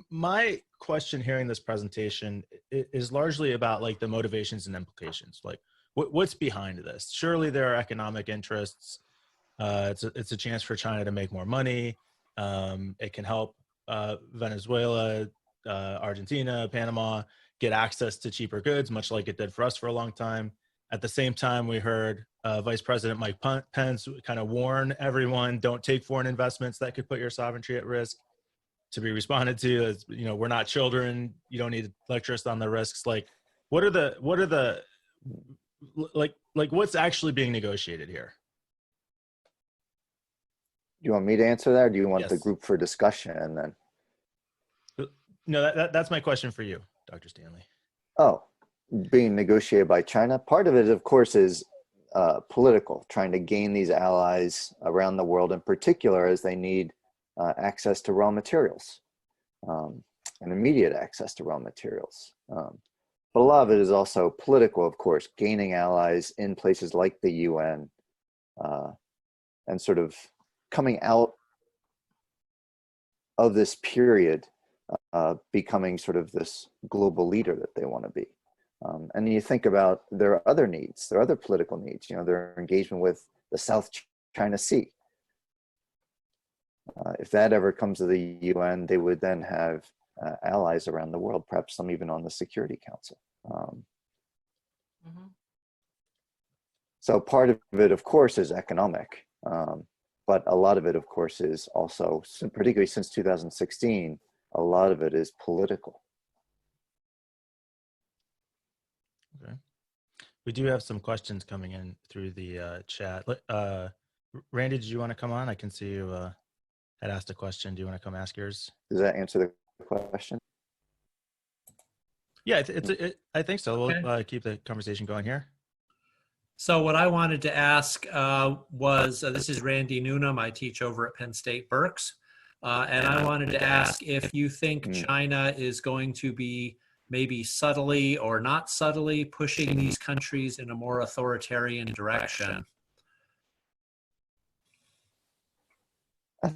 my question hearing this presentation is largely about like the motivations and implications. Like what's behind this? Surely there are economic interests. It's a chance for China to make more money. It can help Venezuela, Argentina, Panama get access to cheaper goods, much like it did for us for a long time. At the same time, we heard Vice President Mike Pence kind of warn everyone, don't take foreign investments that could put your sovereignty at risk. To be responded to as, we're not children. You don't need to lecture us on the risks. Like, what are the what's actually being negotiated here? Do you want me to answer that, or do you want Yes. the group for discussion and then? No, that's my question for you, Dr. Stanley. Oh, being negotiated by China. Part of it, of course, is political, trying to gain these allies around the world, in particular, as they need access to raw materials and immediate access to raw materials. But a lot of it is also political, of course, gaining allies in places like the UN and sort of coming out of this period becoming sort of this global leader that they want to be. And you think about their other needs, their other political needs, their engagement with the South China Sea. If that ever comes to the UN, they would then have allies around the world, perhaps some even on the Security Council. So part of it, of course, is economic, but a lot of it, of course, is also, particularly since 2016, a lot of it is political. Okay. We do have some questions coming in through the chat. Randy, did you want to come on? I can see you had asked a question. Do you want to come ask yours? Does that answer the question? Yeah, I think so. Okay. We'll keep the conversation going here. So what I wanted to ask was, this is Randy Newnham. I teach over at Penn State Berks. And I wanted to ask if you think China is going to be maybe subtly or not subtly pushing these countries in a more authoritarian direction. I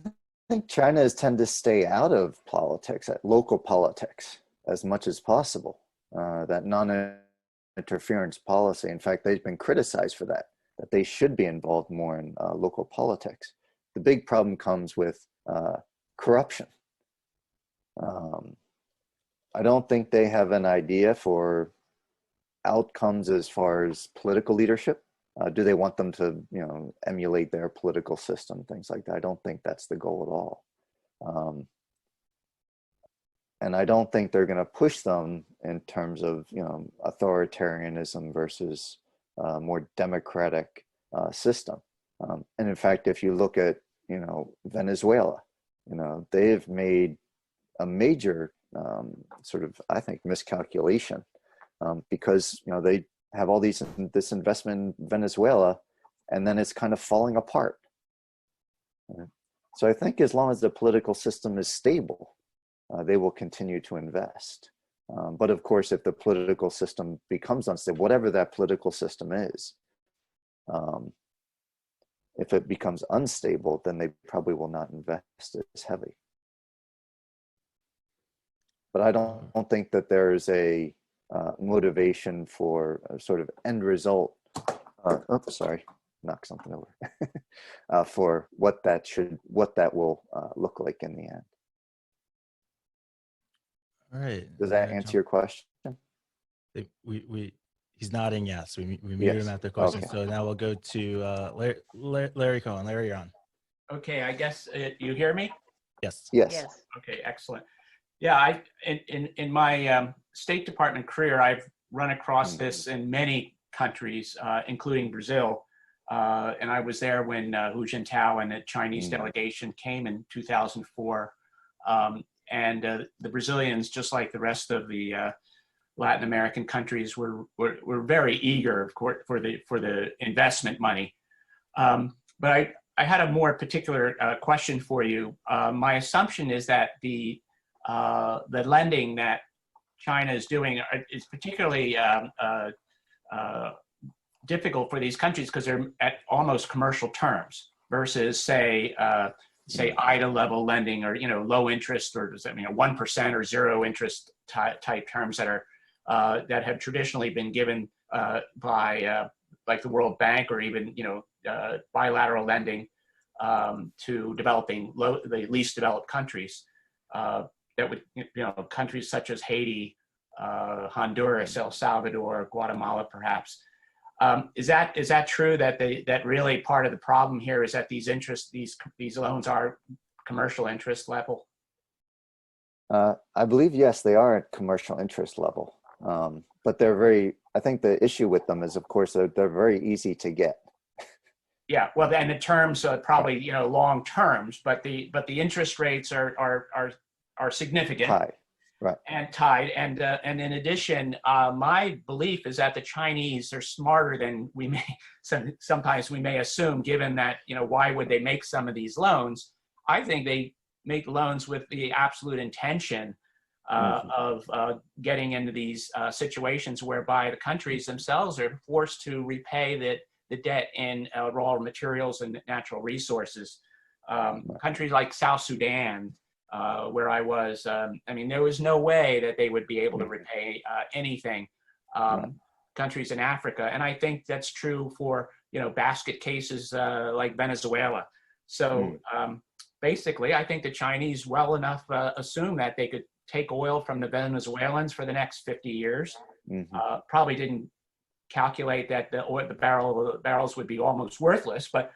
think China has tended to stay out of politics, local politics, as much as possible. That non-interference policy, in fact, they've been criticized for that they should be involved more in local politics. The big problem comes with corruption. I don't think they have an idea for outcomes as far as political leadership. Do they want them to, emulate their political system, things like that? I don't think that's the goal at all. And I don't think they're going to push them in terms of, authoritarianism versus more democratic system. And in fact, if you look at, Venezuela, they've made a major sort of, I think, miscalculation because, they have all this investment in Venezuela, and then it's kind of falling apart. So I think as long as the political system is stable, they will continue to invest. But of course, if the political system becomes unstable, whatever that political system is, if it becomes unstable, then they probably will not invest as heavy. But I don't think that there's a motivation for a sort of end result. Oops, sorry, knocked something over. For what that will look like in the end. All right. Does that answer your question? He's nodding yes. We muted him at the question. Okay. So now we'll go to Larry Cohen. Larry, you're on. Okay, I guess you hear me? Yes. Yes. Okay, excellent. Yeah, in my State Department career, I've run across this in many countries, including Brazil. And I was there when Hu Jintao and the Chinese delegation came in 2004. And the Brazilians, just like the rest of the Latin American countries, were very eager, of course, for the investment money. But I had a more particular question for you. My assumption is that the lending that China is doing is particularly difficult for these countries because they're at almost commercial terms versus, say IDA level lending or low interest or 1% or zero interest type terms that have traditionally been given by like the World Bank or even bilateral lending to developing the least developed countries. That would countries such as Haiti, Honduras, El Salvador, Guatemala, perhaps. Is that true that really part of the problem here is that these loans are commercial interest level? I believe, yes, they are at commercial interest level. But I think the issue with them is, of course, they're very easy to get. Yeah, well, and the terms are probably, long terms, but the interest rates are significant. High. Right. And tied. And in addition, my belief is that the Chinese are smarter than sometimes we may assume, given that, why would they make some of these loans? I think they make loans with the absolute intention of getting into these situations whereby the countries themselves are forced to repay the debt in raw materials and natural resources. Countries like South Sudan, where I was. I mean, there was no way that they would be able to repay anything. Countries in Africa, and I think that's true for basket cases like Venezuela. So basically, I think the Chinese well enough assume that they could take oil from the Venezuelans for the next 50 years. Probably didn't calculate that the barrels would be almost worthless, but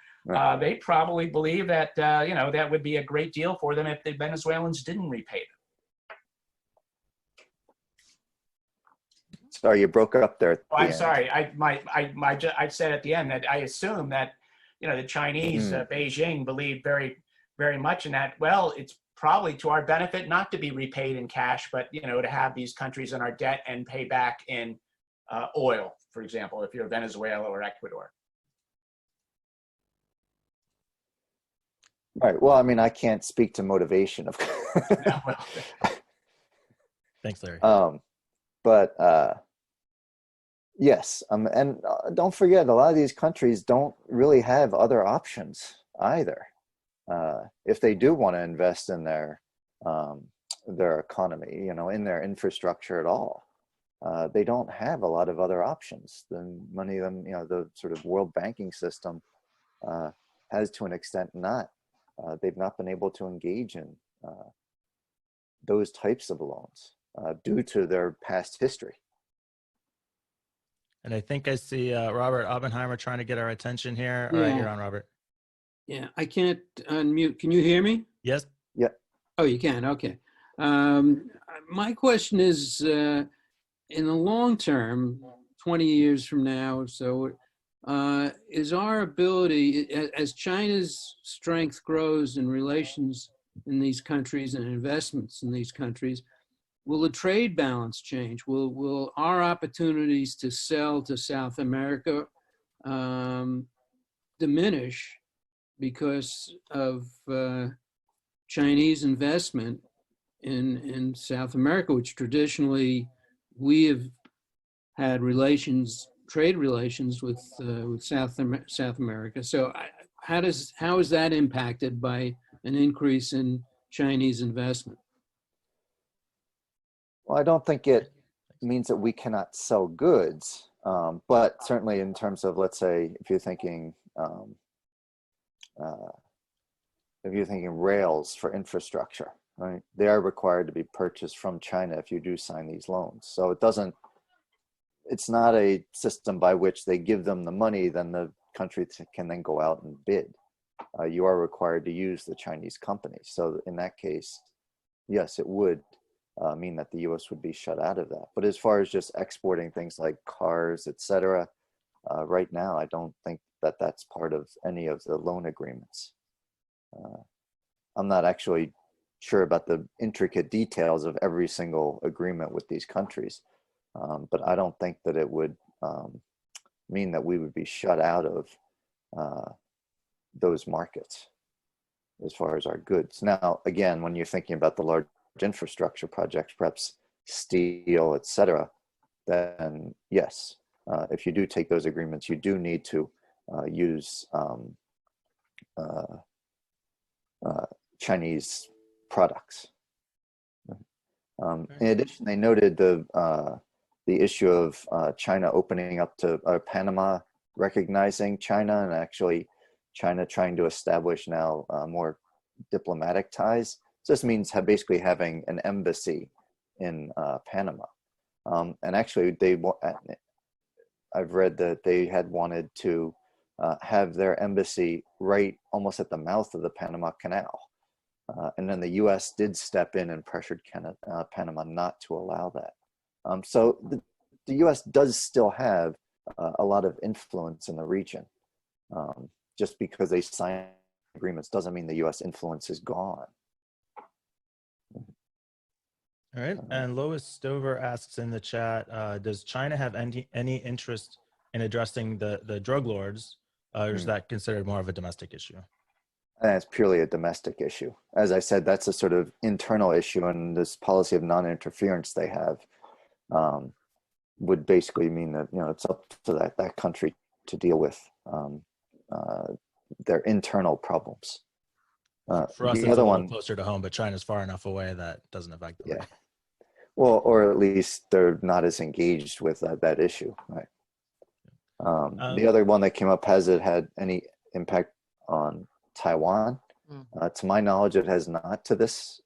they probably believe that that would be a great deal for them if the Venezuelans didn't repay them. Sorry, you broke up there. I'm sorry. I said at the end that I assume that the Chinese, Beijing, believe very, very much in that. Well, it's probably to our benefit not to be repaid in cash, but to have these countries in our debt and pay back in oil, for example, if you're Venezuela or Ecuador. Right. Well, I mean, I can't speak to motivation, of course. Thanks, Larry. But yes, and don't forget, a lot of these countries don't really have other options either. If they do want to invest in their economy, in their infrastructure at all, they don't have a lot of other options. Many of them, the sort of world banking system has, to an extent, not. They've not been able to engage in those types of loans due to their past history. And I think I see Robert Oppenheimer trying to get our attention here. All right, you're on, Robert. Yeah, I can't unmute. Can you hear me? Yes. Yeah. Oh, you can. Okay. My question is, in the long term, 20 years from now or so, is our ability, as China's strength grows in relations in these countries and investments in these countries, will the trade balance change? Will our opportunities to sell to South America diminish because of Chinese investment in South America, which traditionally we have had trade relations with South America? So how is that impacted by an increase in Chinese investment? Well, I don't think it means that we cannot sell goods, but certainly in terms of, let's say, if you're thinking rails for infrastructure, right? They are required to be purchased from China if you do sign these loans. So it's not a system by which they give them the money, then the country can then go out and bid. You are required to use the Chinese companies. So in that case, yes, it would mean that the U.S. would be shut out of that. But as far as just exporting things like cars, etc., right now, I don't think that that's part of any of the loan agreements. I'm not actually sure about the intricate details of every single agreement with these countries, but I don't think that it would mean that we would be shut out of those markets as far as our goods. Now, again, when you're thinking about the large infrastructure projects, perhaps steel, etc., then yes, if you do take those agreements, you do need to use Chinese products. In addition, they noted the issue of China opening up to Panama recognizing China, and actually China trying to establish now more diplomatic ties. So this means basically having an embassy in Panama. And actually, I've read that they had wanted to have their embassy right almost at the mouth of the Panama Canal. And then the U.S. did step in and pressured Panama not to allow that. So the U.S. does still have a lot of influence in the region. Just because they sign agreements doesn't mean the U.S. influence is gone. All right, and Lois Stover asks in the chat, does China have any interest in addressing the drug lords, or is that considered more of a domestic issue? And it's purely a domestic issue. As I said, that's a sort of internal issue, and this policy of non-interference they have would basically mean that it's up to that country to deal with their internal problems. For us, the it's a other little one, closer to home, but China's far enough away that doesn't affect them. yeah. Well, or at least they're not as engaged with that issue, right? The other one that came up, has it had any impact on Taiwan? To my knowledge, it has not to this.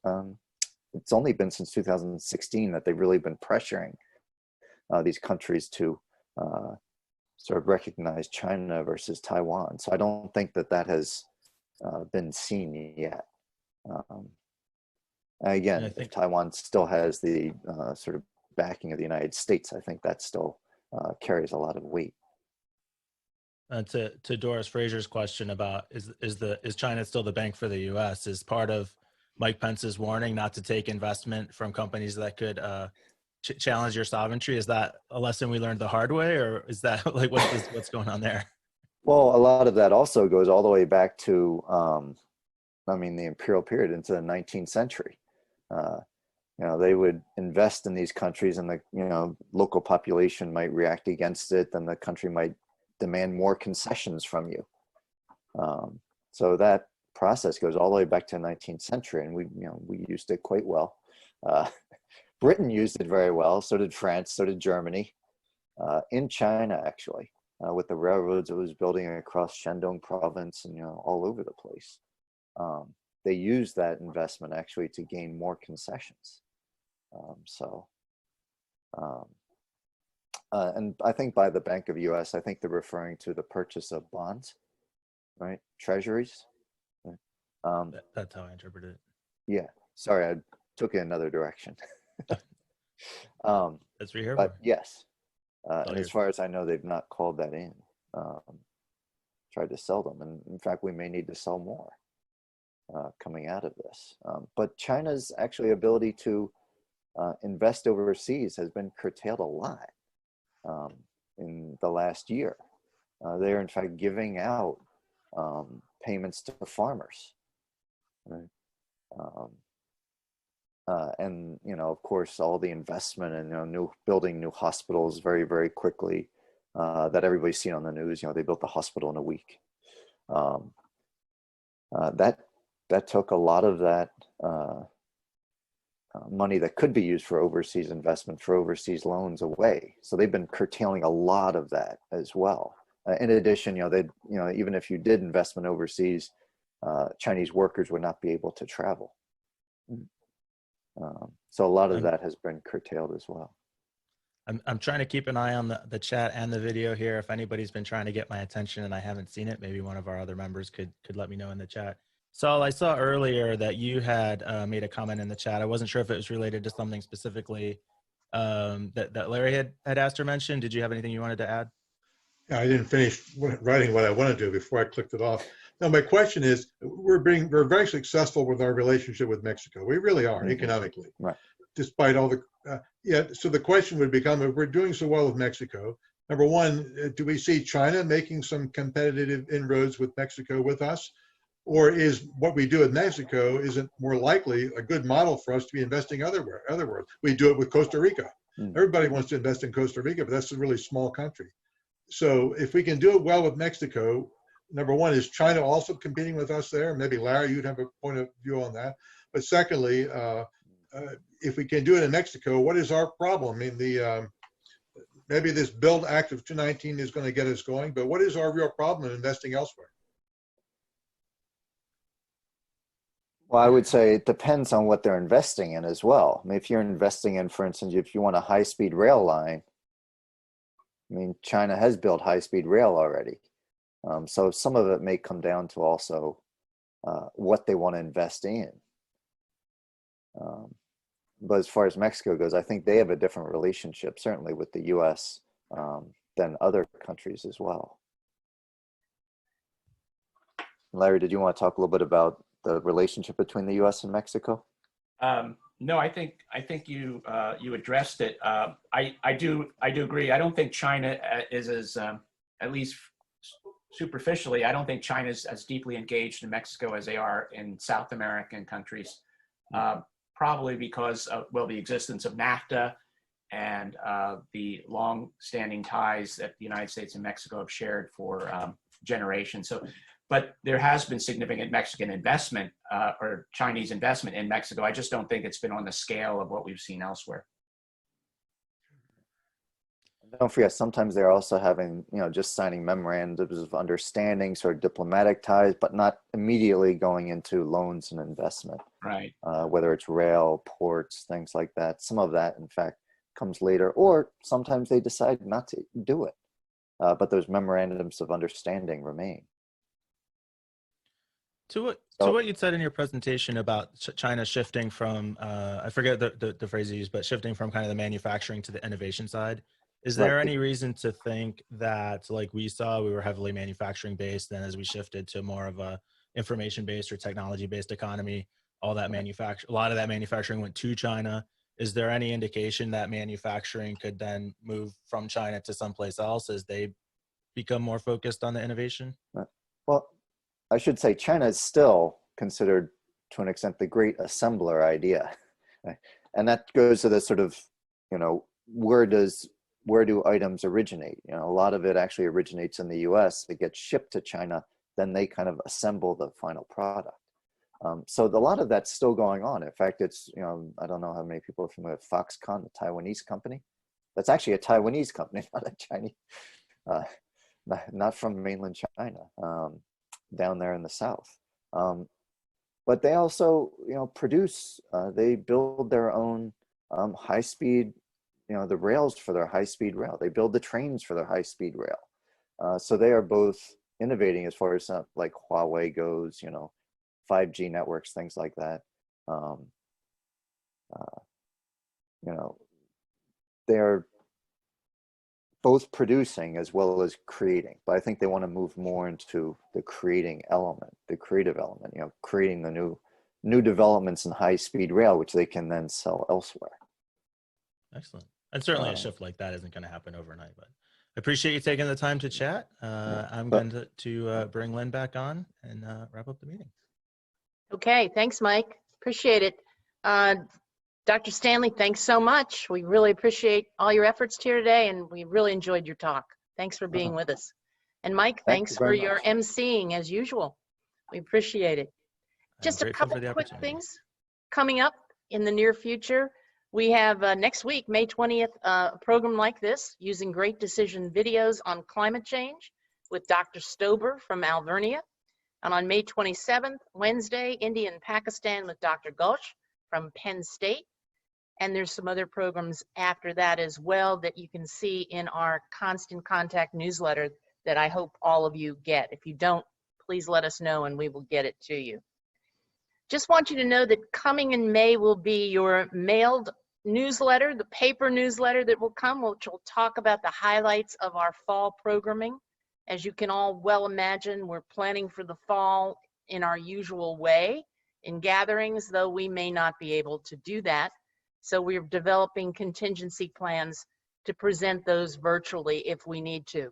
It's only been since 2016 that they've really been pressuring these countries to sort of recognize China versus Taiwan. So I don't think that that has been seen yet. Again, if Taiwan still has the sort of backing of the United States, I think that still carries a lot of weight. To Doris Frazier's question about is China still the bank for the U.S. is part of Mike Pence's warning not to take investment from companies that could challenge your sovereignty. Is that a lesson we learned the hard way, or is that like what's going on there? Well, a lot of that also goes all the way back to, I mean, the imperial period into the 19th century. You know, they would invest in these countries, and the local population might react against it, then the country might demand more concessions from you. So that process goes all the way back to the 19th century, and we used it quite well. Britain used it very well. So did France. So did Germany. In China, actually, with the railroads it was building across Shandong province and all over the place, they used that investment actually to gain more concessions. And I think by the Bank of U.S., I think they're referring to the purchase of bonds, right? Treasuries. That's how I interpret it. Yeah. Sorry, I took it another direction. That's what you're here but for. yes. And as far as I know, they've not called that in, tried to sell them. And in fact, we may need to sell more coming out of this. But China's actually ability to invest overseas has been curtailed a lot in the last year. They're in fact giving out payments to farmers, right? And of course, all the investment in building new hospitals very, very quickly that everybody's seen on the news. They built the hospital in a week. That took a lot of that money that could be used for overseas investment, for overseas loans away. So they've been curtailing a lot of that as well. In addition, even if you did investment overseas, Chinese workers would not be able to travel. So a lot of that has been curtailed as well. I'm trying to keep an eye on the chat and the video here. If anybody's been trying to get my attention and I haven't seen it, maybe one of our other members could let me know in the chat. Saul, I saw earlier that you had made a comment in the chat. I wasn't sure if it was related to something specifically that Larry had asked or mentioned. Did you have anything you wanted to add? Yeah, I didn't finish writing what I want to do before I clicked it off. Now, my question is, we're very successful with our relationship with Mexico. We really are, economically, right? Despite all the, so the question would become, if we're doing so well with Mexico, number one, do we see China making some competitive inroads with Mexico with us? Or is what we do with Mexico, is it more likely a good model for us to be investing otherwhere? We do it with Costa Rica. Everybody wants to invest in Costa Rica, but that's a really small country. So if we can do it well with Mexico, number one, is China also competing with us there? Maybe Larry, you'd have a point of view on that. But secondly, if we can do it in Mexico, what is our problem? I mean, maybe this Build Act of 219 is going to get us going, but what is our real problem in investing elsewhere? Well, I would say it depends on what they're investing in as well. I mean, if you're investing in, for instance, if you want a high-speed rail line, I mean, China has built high-speed rail already. So some of it may come down to also what they want to invest in. But as far as Mexico goes, I think they have a different relationship, certainly with the U.S. Than other countries as well. Larry, did you want to talk a little bit about the relationship between the U.S. and Mexico? No, I think you addressed it. I do agree. I don't think China is as at least superficially, I don't think China's as deeply engaged in Mexico as they are in South American countries. Probably because of, well, the existence of NAFTA and the long-standing ties that the United States and Mexico have shared for generations. So but there has been significant Mexican investment or Chinese investment in Mexico. I just don't think it's been on the scale of what we've seen elsewhere. Don't forget, sometimes they're also having, just signing memorandums of understanding, sort of diplomatic ties, but not immediately going into loans and investment. Right. Whether it's rail, ports, things like that. Some of that, in fact, comes later, or sometimes they decide not to do it. But those memorandums of understanding remain. To what you said in your presentation about China shifting from, I forget the phrase you used, but shifting from kind of the manufacturing to the innovation side. Is there any reason to think that, like we saw, we were heavily manufacturing based, then as we shifted to more of a information based or technology based economy, a lot of that manufacturing went to China? Is there any indication that manufacturing could then move from China to someplace else as they become more focused on the innovation? Well, I should say China is still considered, to an extent, the great assembler idea. And that goes to the sort of, where do items originate? A lot of it actually originates in the US. It gets shipped to China, then they kind of assemble the final product. So a lot of that's still going on. In fact, it's, I don't know how many people are familiar with Foxconn, the Taiwanese company. That's actually a Taiwanese company, not a Chinese, not from mainland China, down there in the South. But they also, produce, they build their own high-speed, the rails for their high-speed rail. They build the trains for their high-speed rail. So they are both innovating as far as like Huawei goes, 5G networks, things like that. They're both producing as well as creating, but I think they want to move more into the creating element, the creative element, creating the new developments in high-speed rail, which they can then sell elsewhere. Excellent. And certainly a shift like that isn't going to happen overnight, but I appreciate you taking the time to chat. I'm going to bring Lynn back on and wrap up the meeting. Okay, thanks, Mike. Appreciate it. Dr. Stanley, thanks so much. We really appreciate all your efforts here today, and we really enjoyed your talk. Thanks for being with us. And Mike, thanks for your emceeing as usual. We appreciate it. Just a couple quick things coming up in the near future. We have next week, May 20th, a program like this, using great decision videos on climate change with Dr. Stober from Alvernia. And on May 27th, Wednesday, India and Pakistan with Dr. Ghosh from Penn State. And there's some other programs after that as well that you can see in our Constant Contact newsletter that I hope all of you get. If you don't, please let us know and we will get it to you. Just want you to know that coming in May will be your mailed newsletter, the paper newsletter that will come, which will talk about the highlights of our fall programming. As you can all well imagine, we're planning for the fall in our usual way in gatherings, though we may not be able to do that. So we're developing contingency plans to present those virtually if we need to.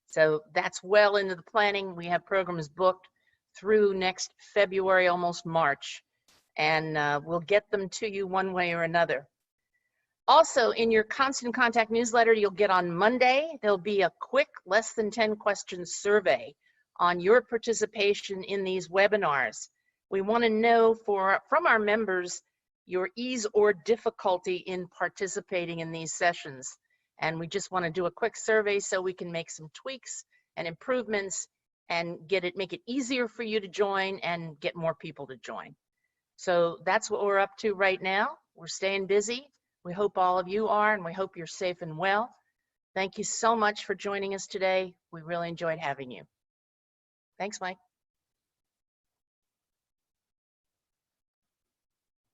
So that's well into the planning. We have programs booked through next February, almost March, and we'll get them to you one way or another. Also, in your Constant Contact newsletter you'll get on Monday, there'll be a quick less than 10 questions survey on your participation in these webinars. We want to know from our members your ease or difficulty in participating in these sessions. And we just want to do a quick survey so we can make some tweaks and improvements and make it easier for you to join and get more people to join. So that's what we're up to right now. We're staying busy. We hope all of you are, and we hope you're safe and well. Thank you so much for joining us today. We really enjoyed having you. Thanks, Mike.